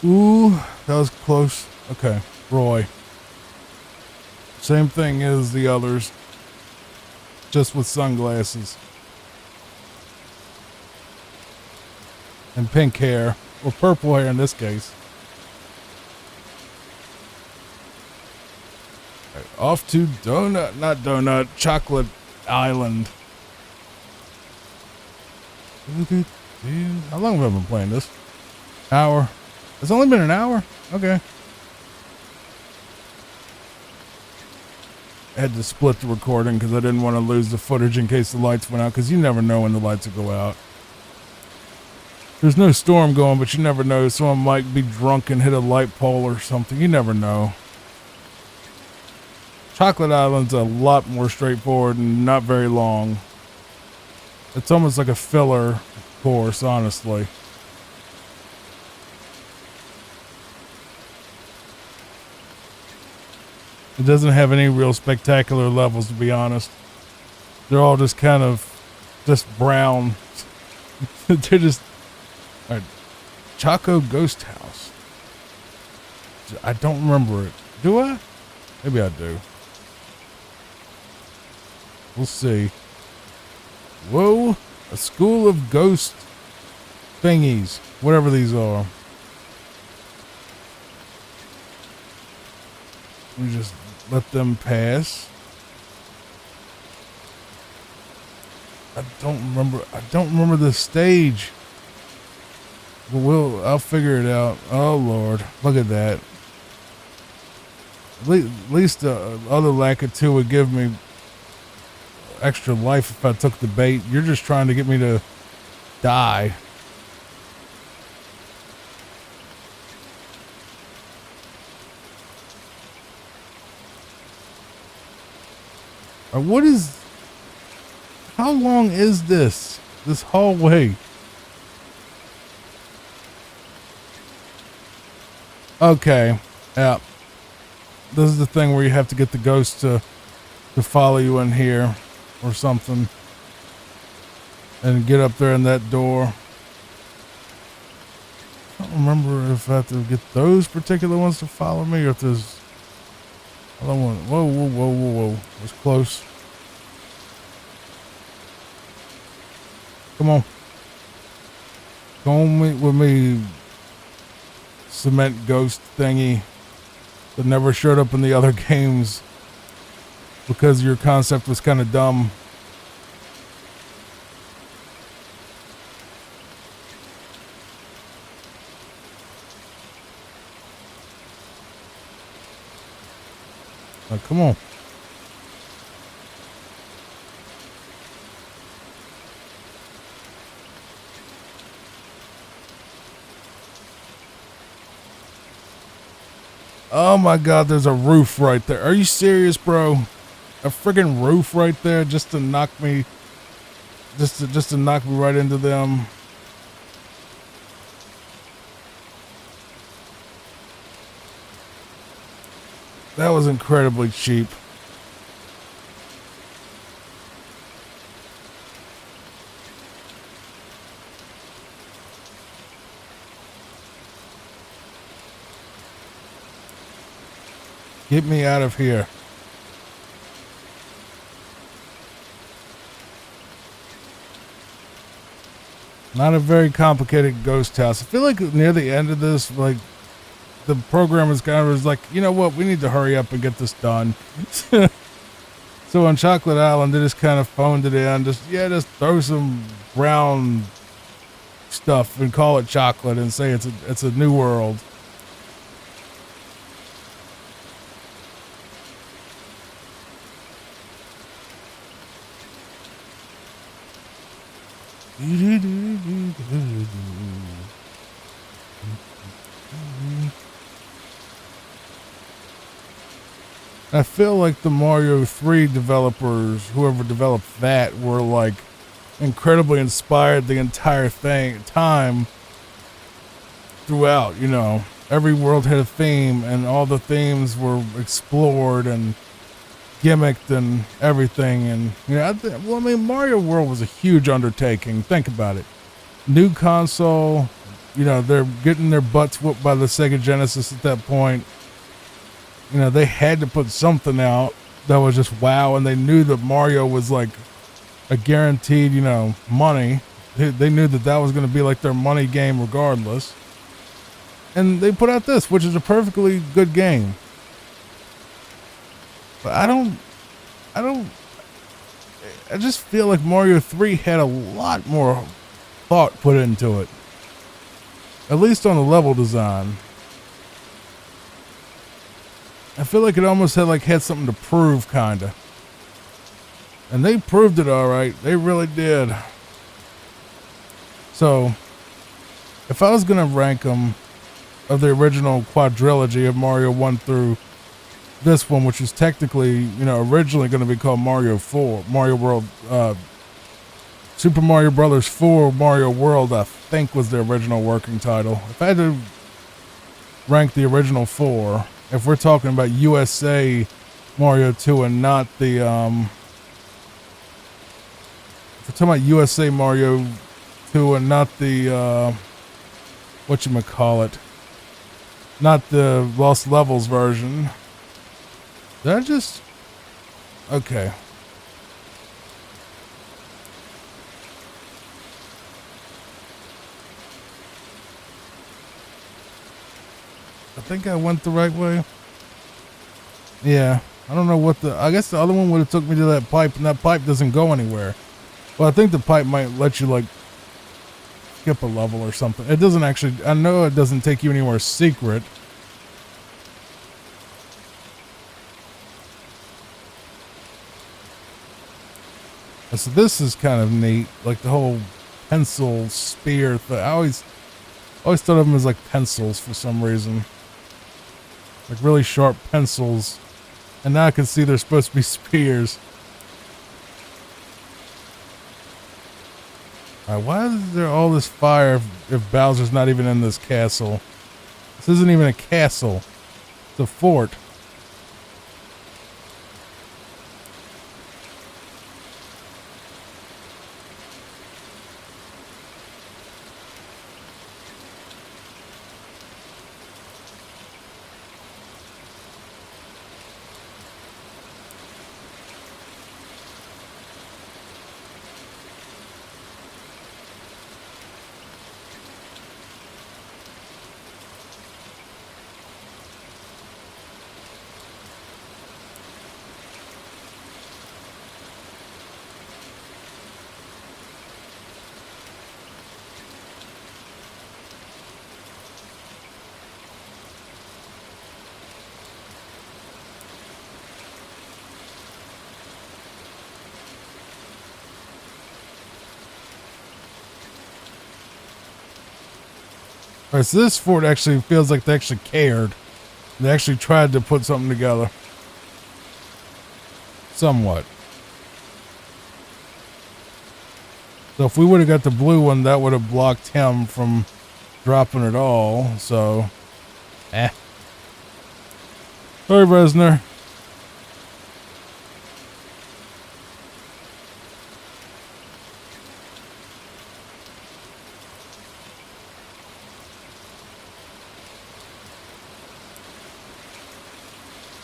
Speaker 1: Ooh, that was close. Okay, Roy. Same thing as the others, just with sunglasses. And pink hair, or purple hair in this case. Right, off to Chocolate Island. How long have I been playing this? Hour. It's only been an hour? Okay. I had to split the recording because I didn't want to lose the footage in case the lights went out, because you never know when the lights will go out. There's no storm going, but you never know. Someone might be drunk and hit a light pole or something. You never know. Chocolate Island's a lot more straightforward and not very long. It's almost like a filler course, honestly. It doesn't have any real spectacular levels, to be honest. They're all just kind of just brown. They're just... All right. Choco Ghost House. I don't remember it. Do I? Maybe I do. We'll see. Whoa. A school of ghost thingies. Whatever these are. We just let them pass. I don't remember the stage. But I'll figure it out. Oh Lord, look at that. At least the other Lakitu would give me extra life if I took the bait. You're just trying to get me to die. Or what is, how long is this hallway? Okay. Yeah. This is the thing where you have to get the ghost to follow you in here or something and get up there in that door. I don't remember if I have to get those particular ones to follow me or if there's other one. Whoa, whoa, whoa, whoa, whoa. It's close. Come on. Come with me, cement ghost thingy that never showed up in the other games because your concept was kind of dumb. Now, come on. Oh my god, there's a roof right there. Are you serious, bro? A friggin' roof right there just to knock me just to knock me right into them. That was incredibly cheap. Get me out of here. Not a very complicated ghost house. I feel like near the end of this, like, the programmer's kind of was like, you know what, we need to hurry up and get this done. So on Chocolate Island, they just kind of phoned it in. Just throw some brown stuff and call it chocolate and say it's a new world. I feel like the Mario 3 developers, whoever developed that, were like incredibly inspired the entire time throughout, you know. Every world had a theme and all the themes were explored and gimmicked and everything. And, you know, Mario World was a huge undertaking. Think about it. New console, you know, they're getting their butts whooped by the Sega Genesis at that point. You know, they had to put something out that was just wow, and they knew that Mario was like a guaranteed, you know, money. They knew that was going to be like their money game regardless. And they put out this, which is a perfectly good game. But I just feel like Mario 3 had a lot more thought put into it. At least on the level design. I feel like it almost had something to prove, kinda. And they proved it all right. They really did. So, if I was gonna rank them of the original quadrilogy of Mario 1 through this one, which was technically, you know, originally going to be called Mario 4, Mario World, Super Mario Brothers 4 Mario World, I think was the original working title. If I had to rank the original 4, if we're talking about USA Mario 2 and not the, if we're talking about USA Mario 2 and not the, whatchamacallit, not the Lost Levels version. Did I just... Okay. I think I went the right way. Yeah. I don't know what I guess the other one would have took me to that pipe, and that pipe doesn't go anywhere. Well, I think the pipe might let you, like, skip a level or something. It doesn't actually... I know it doesn't take you anywhere secret. So this is kind of neat, like the whole pencil spear thing. I always thought of them as like pencils for some reason, like really sharp pencils. And now I can see they're supposed to be spears. Alright, why is there all this fire if Bowser's not even in this castle? This isn't even a castle. It's a fort. Alright, so this fort actually feels like they actually cared. They actually tried to put something together. Somewhat. So if we would have got the blue one, that would have blocked him from dropping it all. So, Sorry, Resner.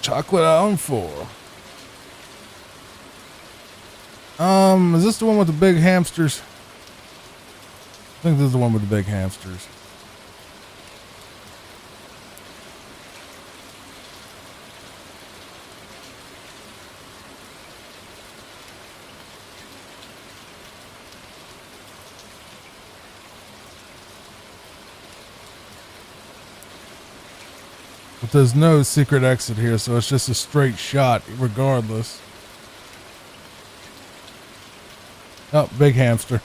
Speaker 1: Chocolate Island 4. Is this the one with the big hamsters? I think this is the one with the big hamsters. But there's no secret exit here, so it's just a straight shot regardless. Oh, big hamster.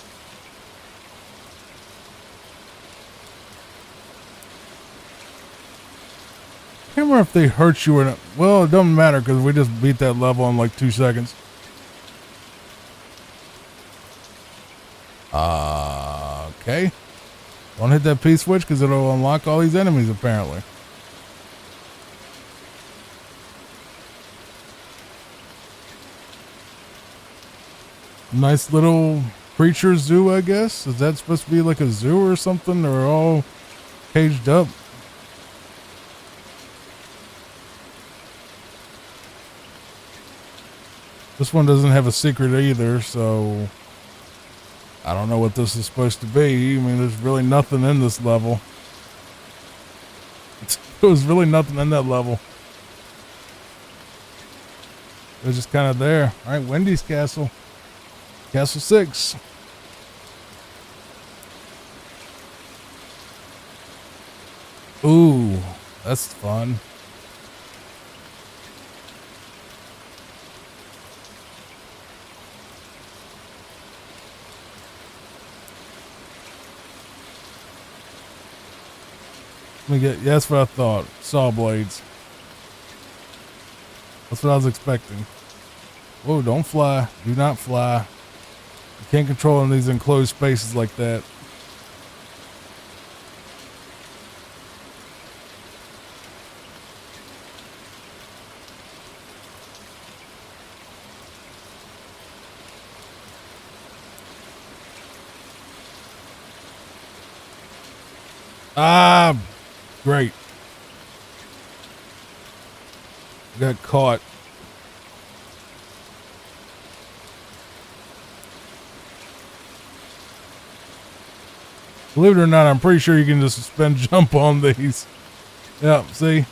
Speaker 1: I can't remember if they hurt you or not. Well, it doesn't matter because we just beat that level in like 2 seconds. Okay. Don't hit that P switch because it'll unlock all these enemies apparently. Nice little creature zoo, I guess. Is that supposed to be like a zoo or something? They're all caged up. This one doesn't have a secret either, so I don't know what this is supposed to be. I mean, there's really nothing in this level. There was really nothing in that level. It was just kind of there. All right, Wendy's Castle. Castle 6. Ooh, that's fun. Let me get, yeah, that's what I thought. Saw blades. That's what I was expecting. Whoa, don't fly. Do not fly. You can't control in these enclosed spaces like that. Ah, great. Got caught. Believe it or not, I'm pretty sure you can just spin jump on these. Yeah, see?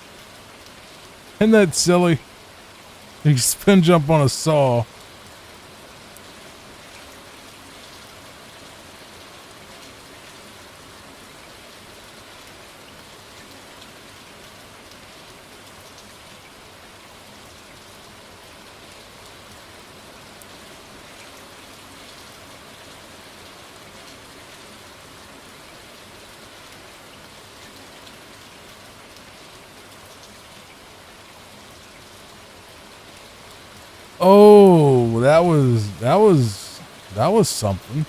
Speaker 1: Isn't that silly? You can spin jump on a saw. Oh, that was something.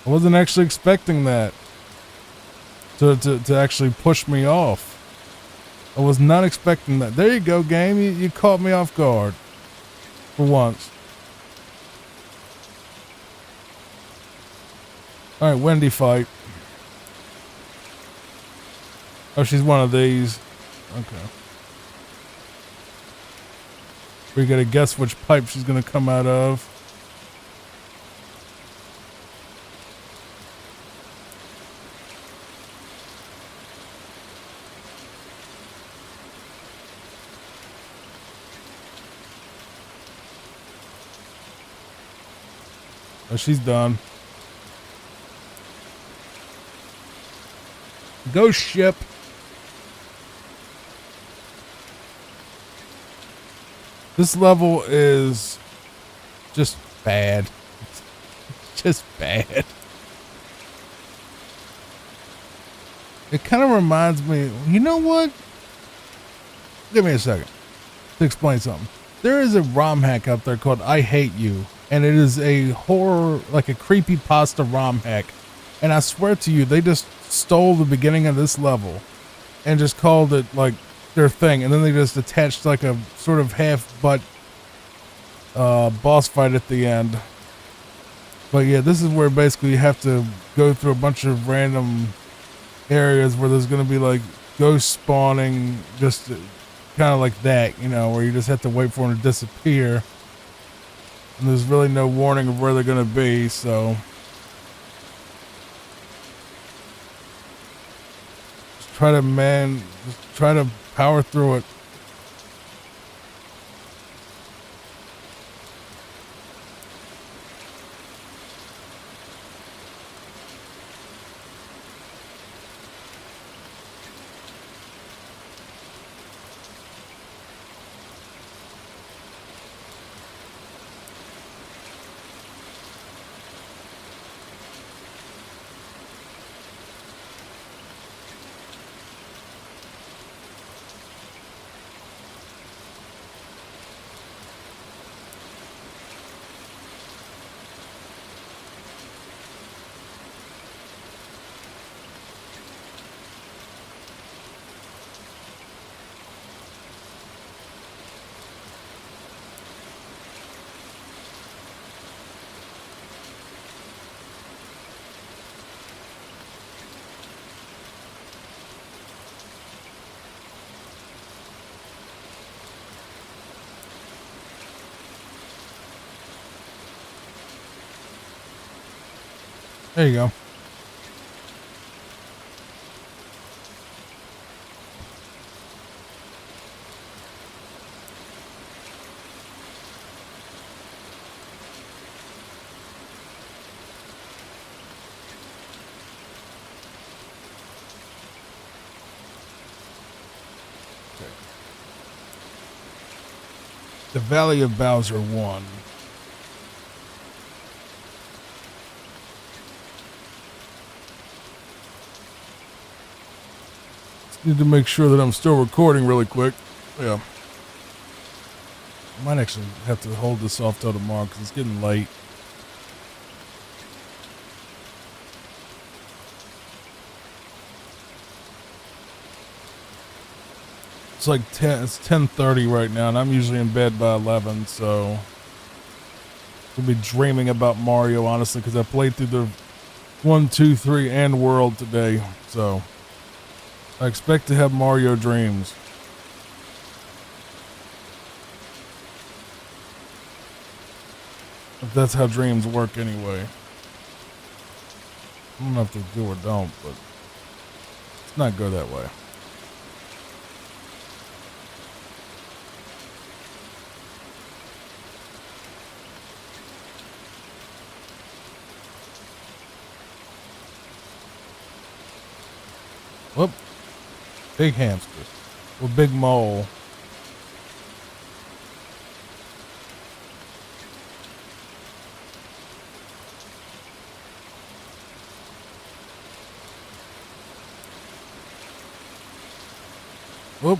Speaker 1: I wasn't actually expecting that to actually push me off. I was not expecting that. There you go, game. You caught me off guard. For once. Alright, Wendy fight. Oh, she's one of these. Okay. We gotta guess which pipe she's gonna come out of. Oh, she's done. Ghost ship. This level is just bad. Just bad. It kind of reminds me, you know what? Give me a second to explain something. There is a ROM hack out there called I Hate You, and it is a horror, like a creepypasta ROM hack. And I swear to you, they just stole the beginning of this level and just called it like their thing, and then they just attached like a sort of half-butt boss fight at the end. But yeah, this is where basically you have to go through a bunch of random areas where there's going to be like ghosts spawning, just kind of like that, you know, where you just have to wait for them to disappear, and there's really no warning of where they're going to be. So just try to power through it. There you go. Okay. The Valley of Bowser 1. Need to make sure that I'm still recording really quick. Yeah. I might actually have to hold this off till tomorrow because it's getting late. It's like 10:30 right now, and I'm usually in bed by 11, so I'll be dreaming about Mario, honestly, because I played through the 1, 2, 3, and World today, so I expect to have Mario dreams. If that's how dreams work anyway. I don't know if they do or don't, but it's not go that way. Whoop. Big hamster. Or big mole. Whoop.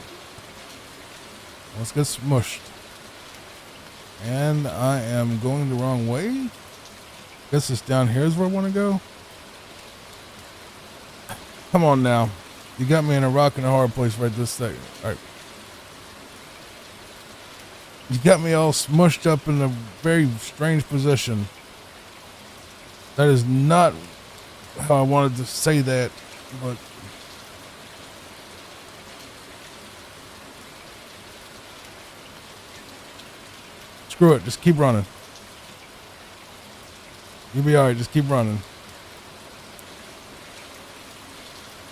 Speaker 1: Let's get smushed. And I am going the wrong way. Guess this down here is where I want to go. Come on now. You got me in a rock and a hard place right this second. All right. You got me all smushed up in a very strange position. That is not how I wanted to say that, but screw it. Just keep running. You'll be all right. Just keep running.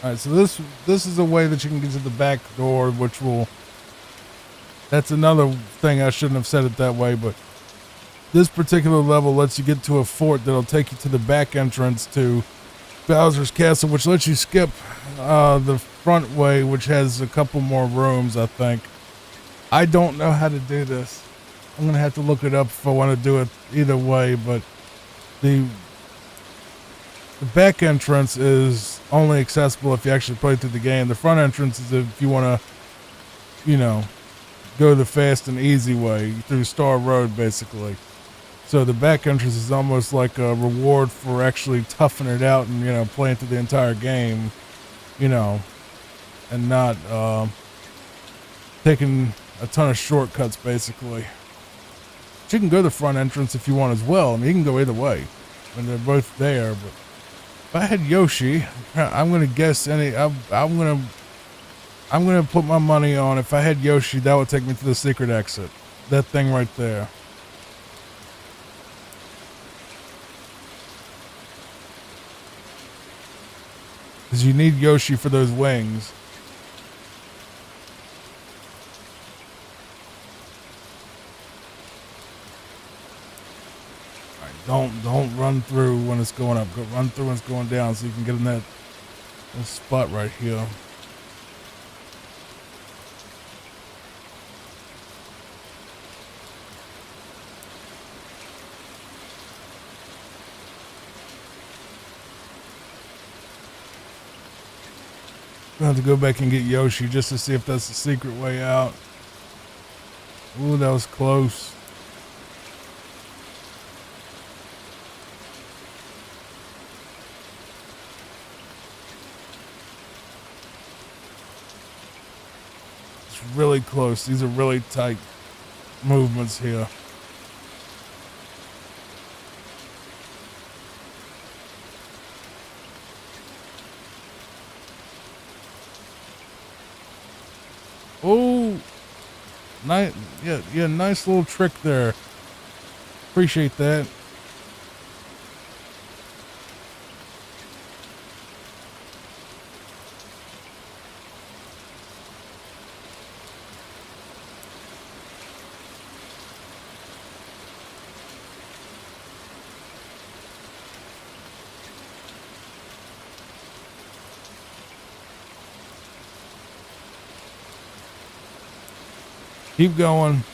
Speaker 1: All right. So this is a way that you can get to the back door, which will. That's another thing I shouldn't have said it that way, but this particular level lets you get to a fort that'll take you to the back entrance to Bowser's Castle, which lets you skip the front way, which has a couple more rooms, I think. I don't know how to do this. I'm going to have to look it up if I want to do it either way, but the back entrance is only accessible if you actually play through the game. The front entrance is if you want to, go the fast and easy way through Star Road, basically. So the back entrance is almost like a reward for actually toughing it out and, playing through the entire game, and not taking a ton of shortcuts, basically. But you can go the front entrance if you want as well. I mean, you can go either way. And they're both there, but if I had Yoshi, I'm going to guess I'm going to put my money on if I had Yoshi, that would take me to the secret exit. That thing right there. Because you need Yoshi for those wings. Alright, don't run through when it's going up. Go run through when it's going down so you can get in that spot right here. I'm gonna have to go back and get Yoshi just to see if that's the secret way out. Ooh, that was close. It's really close. These are really tight movements here. Oh, nice. Yeah, nice little trick there. Appreciate that. Keep going.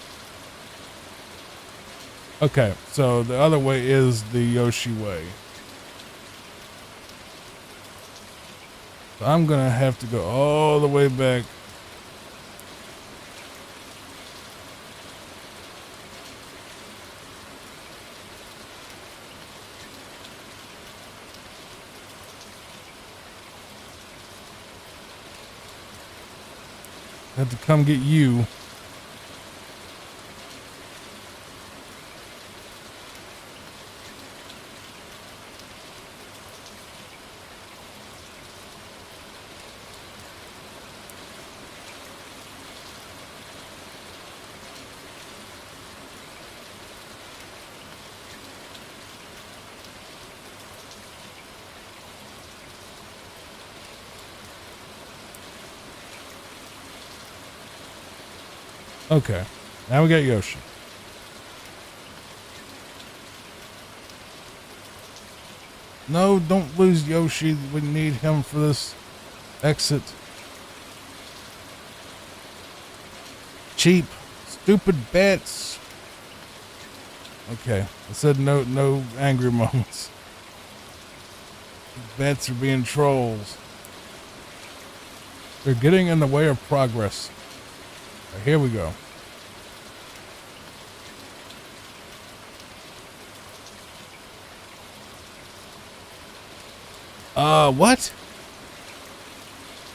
Speaker 1: Okay, so the other way is the Yoshi way. So I'm gonna have to go all the way back. I have to come get you. Okay, now we got Yoshi. No, don't lose Yoshi. We need him for this exit. Cheap, stupid bets. Okay, I said no angry moments. Bets are being trolls. They're getting in the way of progress. Right, here we go. What?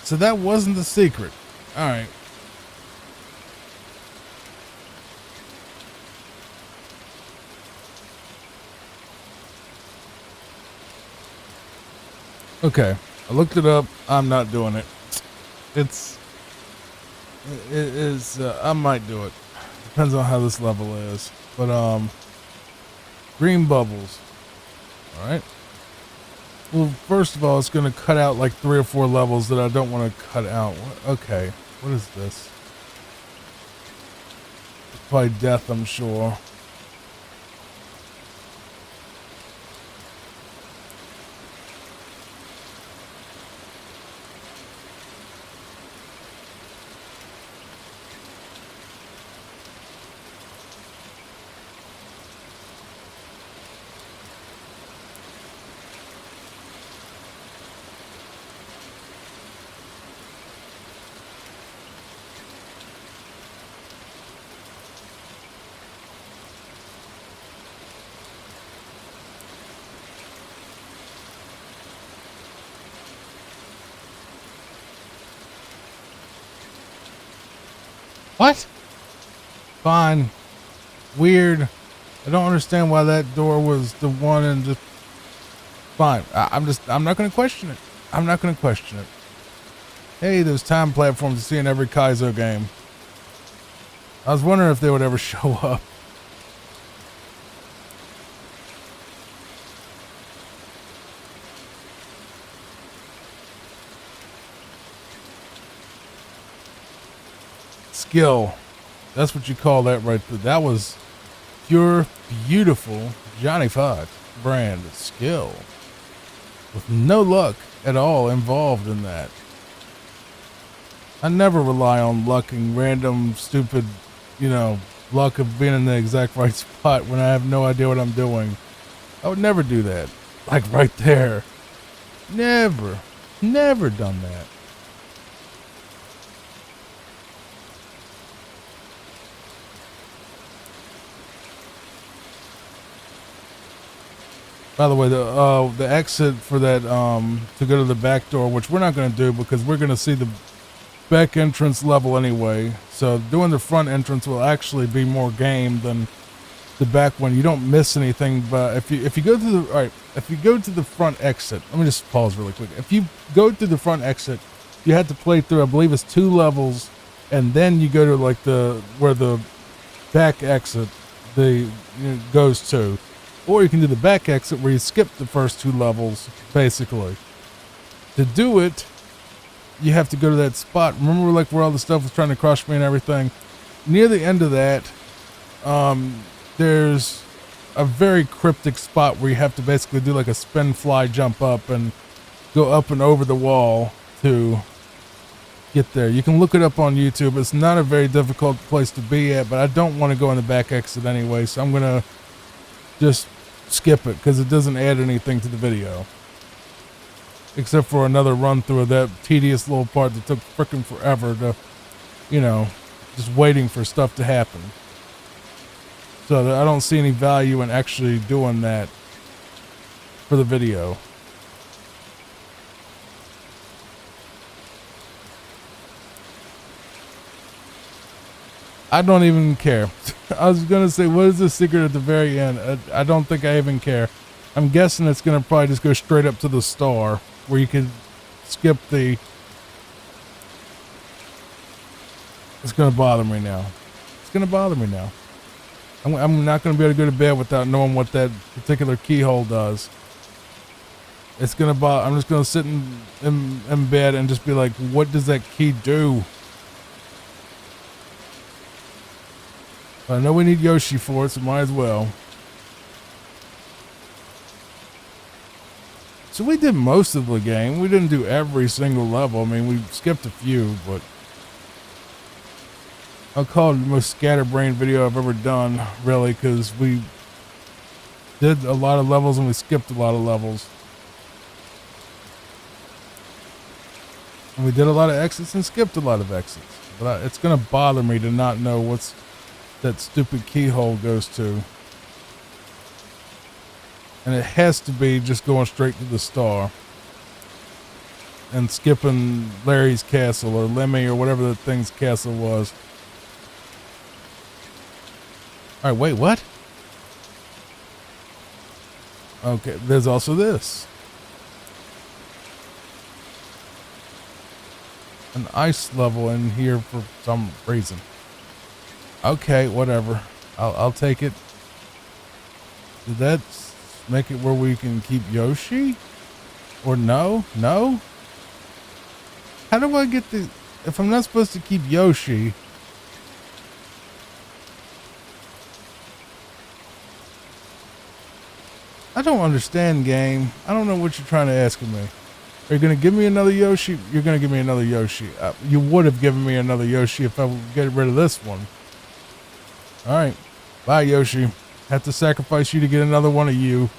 Speaker 1: So that wasn't the secret. All right. Okay. I looked it up. I'm not doing it. It is, I might do it. Depends on how this level is. But, green bubbles. All right. Well, first of all, it's going to cut out like 3 or 4 levels that I don't want to cut out. Okay. What is this? It's probably death, I'm sure. What? Fine. Weird. I don't understand why that door was the one and just fine. I'm not going to question it. I'm not going to question it. Hey, there's time platforms you see in every Kaizo game. I was wondering if they would ever show up. Skill. That's what you call that right there. That was pure, beautiful Johnny Fox brand skill. With no luck at all involved in that. I never rely on luck and random, stupid, luck of being in the exact right spot when I have no idea what I'm doing. I would never do that. Like right there. Never. Never done that. By the way, the exit for that to go to the back door, which we're not going to do because we're going to see the back entrance level anyway. So doing the front entrance will actually be more game than the back one. You don't miss anything. But if you go to the if you go to the front exit, let me just pause really quick. If you go to the front exit, you have to play through, I believe it's 2 levels, and then you go to like where the back exit goes to. Or you can do the back exit where you skip the first 2 levels, basically. To do it, you have to go to that spot. Remember like where all the stuff was trying to crush me and everything? Near the end of that, there's a very cryptic spot where you have to basically do like a spin fly jump up and go up and over the wall to get there. You can look it up on YouTube. It's not a very difficult place to be at, but I don't want to go in the back exit anyway, so I'm going to just skip it because it doesn't add anything to the video. Except for another run through of that tedious little part that took freaking forever to, just waiting for stuff to happen. So I don't see any value in actually doing that for the video. I don't even care. I was going to say, what is the secret at the very end? I don't think I even care. I'm guessing it's going to probably just go straight up to the star where you can skip the... It's going to bother me now. It's going to bother me now. I'm not going to be able to go to bed without knowing what that particular keyhole does. It's going to bother... I'm just going to sit in bed and just be like, what does that key do? I know we need Yoshi for it, so might as well. So we did most of the game. We didn't do every single level. I mean, we skipped a few, but I'll call it the most scatterbrained video I've ever done, really, because we did a lot of levels and we skipped a lot of levels. And we did a lot of exits and skipped a lot of exits. But it's going to bother me to not know what's that stupid keyhole goes to. And it has to be just going straight to the star. and skipping Larry's castle or Lemmy or whatever the thing's castle was. All right, wait, what? Okay, there's also this. An ice level in here for some reason. Okay, whatever. I'll take it. Did that make it where we can keep Yoshi? Or no? No? How do I get the... If I'm not supposed to keep Yoshi... I don't understand, game. I don't know what you're trying to ask of me. Are you going to give me another Yoshi? You're going to give me another Yoshi. You would have given me another Yoshi if I would get rid of this one. Alright. Bye, Yoshi. Have to sacrifice you to get another one of you.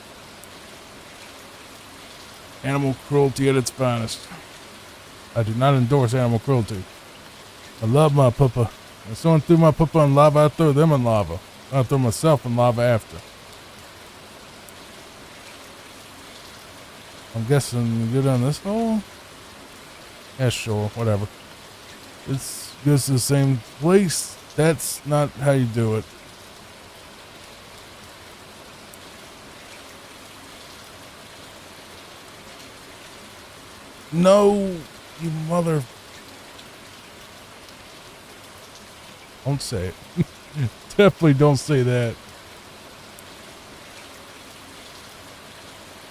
Speaker 1: Animal cruelty at its finest. I do not endorse animal cruelty. I love my puppa. If someone threw my puppa in lava, I throw them in lava. I throw myself in lava after. I'm guessing you go down this hole? Yeah, sure, whatever. It's just the same place. That's not how you do it. No, you mother... Don't say it. Definitely don't say that.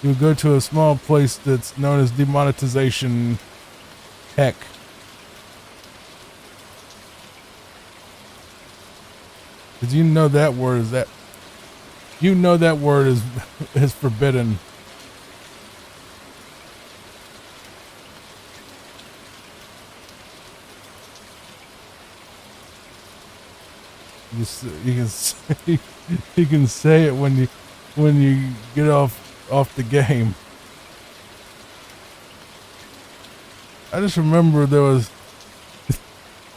Speaker 1: You go to a small place that's known as demonetization. Heck. Did you know that word is that? You know that word is forbidden. You can say it when you get off the game. I just remember there was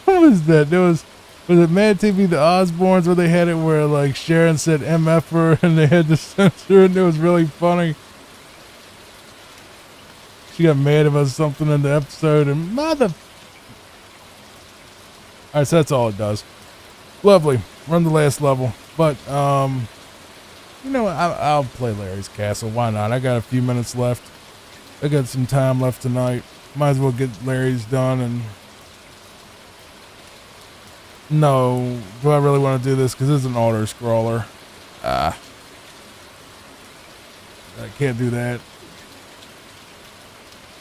Speaker 1: what was that? Was it Mad TV The Osbournes where they had it where like Sharon said MFer and they had to censor it and it was really funny. She got mad about something in the episode and mother. Alright, so that's all it does. Lovely. We're on the last level. But you know what? I'll play Larry's Castle. Why not? I got a few minutes left. I got some time left tonight. Might as well get Larry's done. And no, do I really want to do this? Because it's an auto scroller. I can't do that.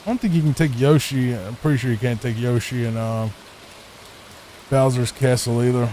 Speaker 1: I don't think you can take Yoshi. I'm pretty sure you can't take Yoshi in Bowser's Castle either.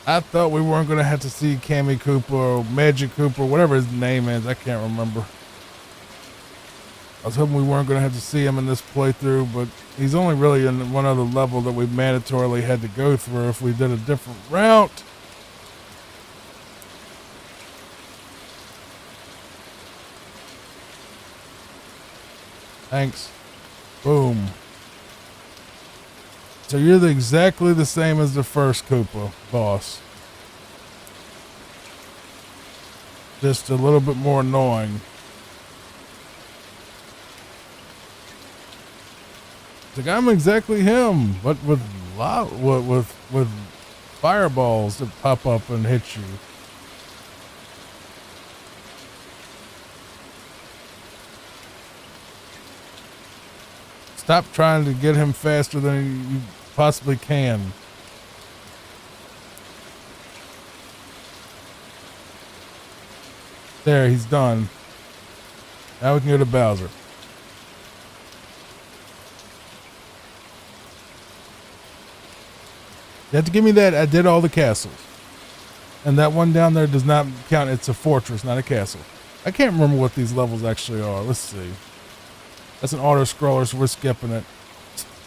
Speaker 1: I thought we weren't going to have to see Kammy Koopa or Magic Koopa or whatever his name is. I can't remember. I was hoping we weren't going to have to see him in this playthrough, but he's only really in one other level that we mandatorily had to go through if we did a different route. Thanks. Boom. So you're exactly the same as the first Koopa boss. just a little bit more annoying. It's like I'm exactly him, but with with fireballs that pop up and hit you. Stop trying to get him faster than you possibly can. There, he's done. Now we can go to Bowser. You have to give me that. I did all the castles. And that one down there does not count. It's a fortress, not a castle. I can't remember what these levels actually are. Let's see. That's an auto scroller, so we're skipping it.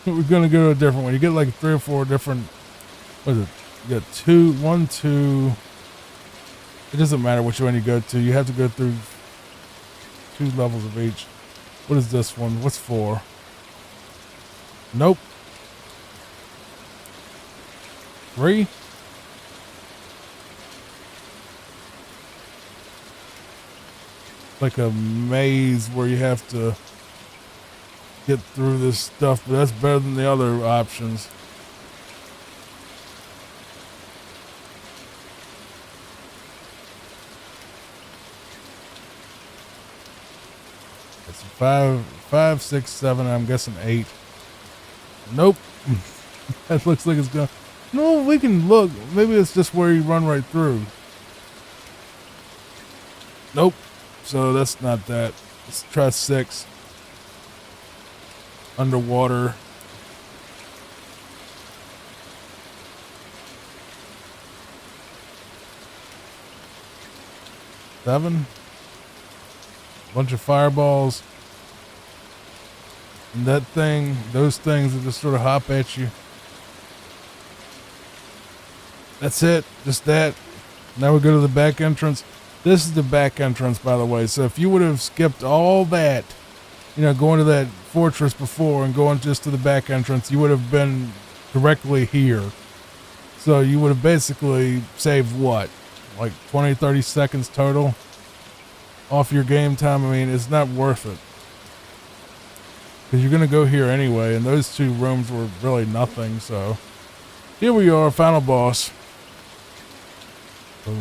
Speaker 1: We're going to go to a different one. You get like 3 or 4 different. What is it? You got 2, 1, 2. It doesn't matter which one you go to. You have to go through 2 levels of each. What is this one? What's 4? Nope. 3? Like a maze where you have to get through this stuff, but that's better than the other options. It's 5, 6, 7. I'm guessing 8. Nope. That looks like it's gonna. No, we can look. Maybe it's just where you run right through. Nope. So that's not that. Let's try 6. Underwater. Seven. Bunch of fireballs. And that thing, those things that just sort of hop at you. That's it. Just that. Now we go to the back entrance. This is the back entrance, by the way. So if you would have skipped all that, you know, going to that fortress before and going just to the back entrance, you would have been directly here. So you would have basically saved what? Like 20, 30 seconds total off your game time. I mean, it's not worth it. Because you're going to go here anyway, and those 2 rooms were really nothing, so. Here we are, final boss. Boom,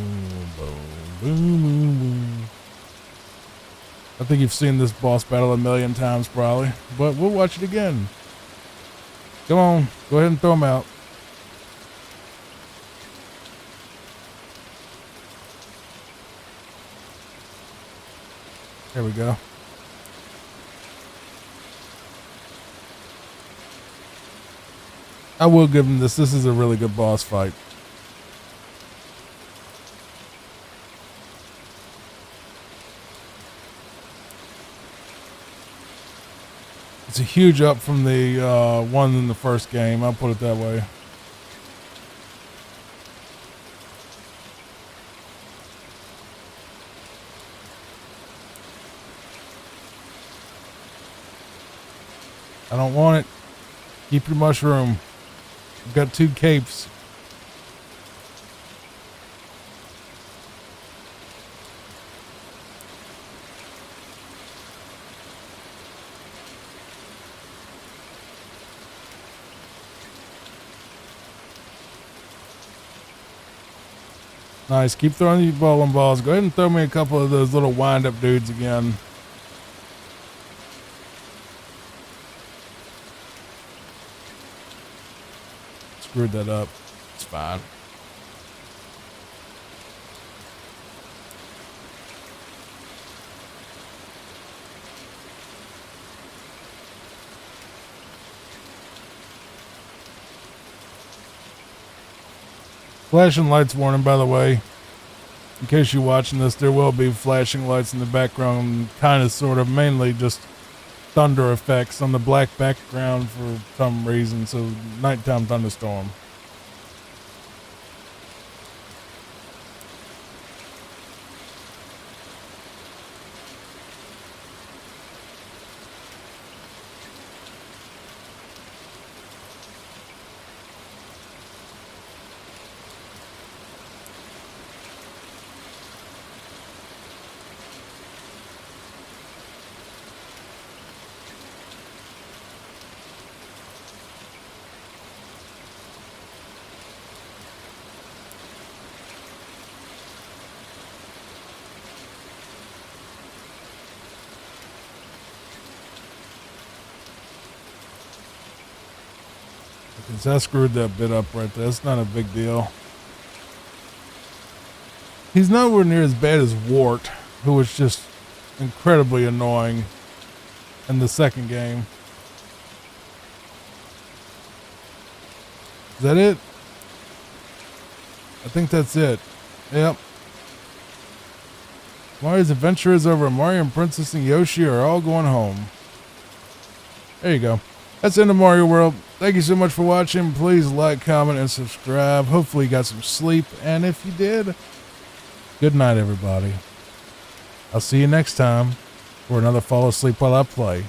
Speaker 1: boom, boom, boom, boom. I think you've seen this boss battle a million times probably, but we'll watch it again. Come on, go ahead and throw him out. There we go. I will give him this. This is a really good boss fight. It's a huge up from the one in the first game. I'll put it that way. I don't want it. Keep your mushroom. I've got 2 capes. Nice. Keep throwing these bowling balls. Go ahead and throw me a couple of those little wind-up dudes again. Screwed that up. It's fine. Flashing lights warning, by the way. In case you're watching this, there will be flashing lights in the background, kind of, sort of, mainly just thunder effects on the black background for some reason, so nighttime thunderstorm. because I screwed that bit up right there. It's not a big deal. He's nowhere near as bad as Wart, who was just incredibly annoying in the second game. Is that it? I think that's it. Yep. Mario's adventure is over. Mario and Princess and Yoshi are all going home. There you go. That's the end of Mario World. Thank you so much for watching. Please like, comment, and subscribe. Hopefully you got some sleep. And if you did, good night, everybody. I'll see you next time for another Fall Asleep While I Play.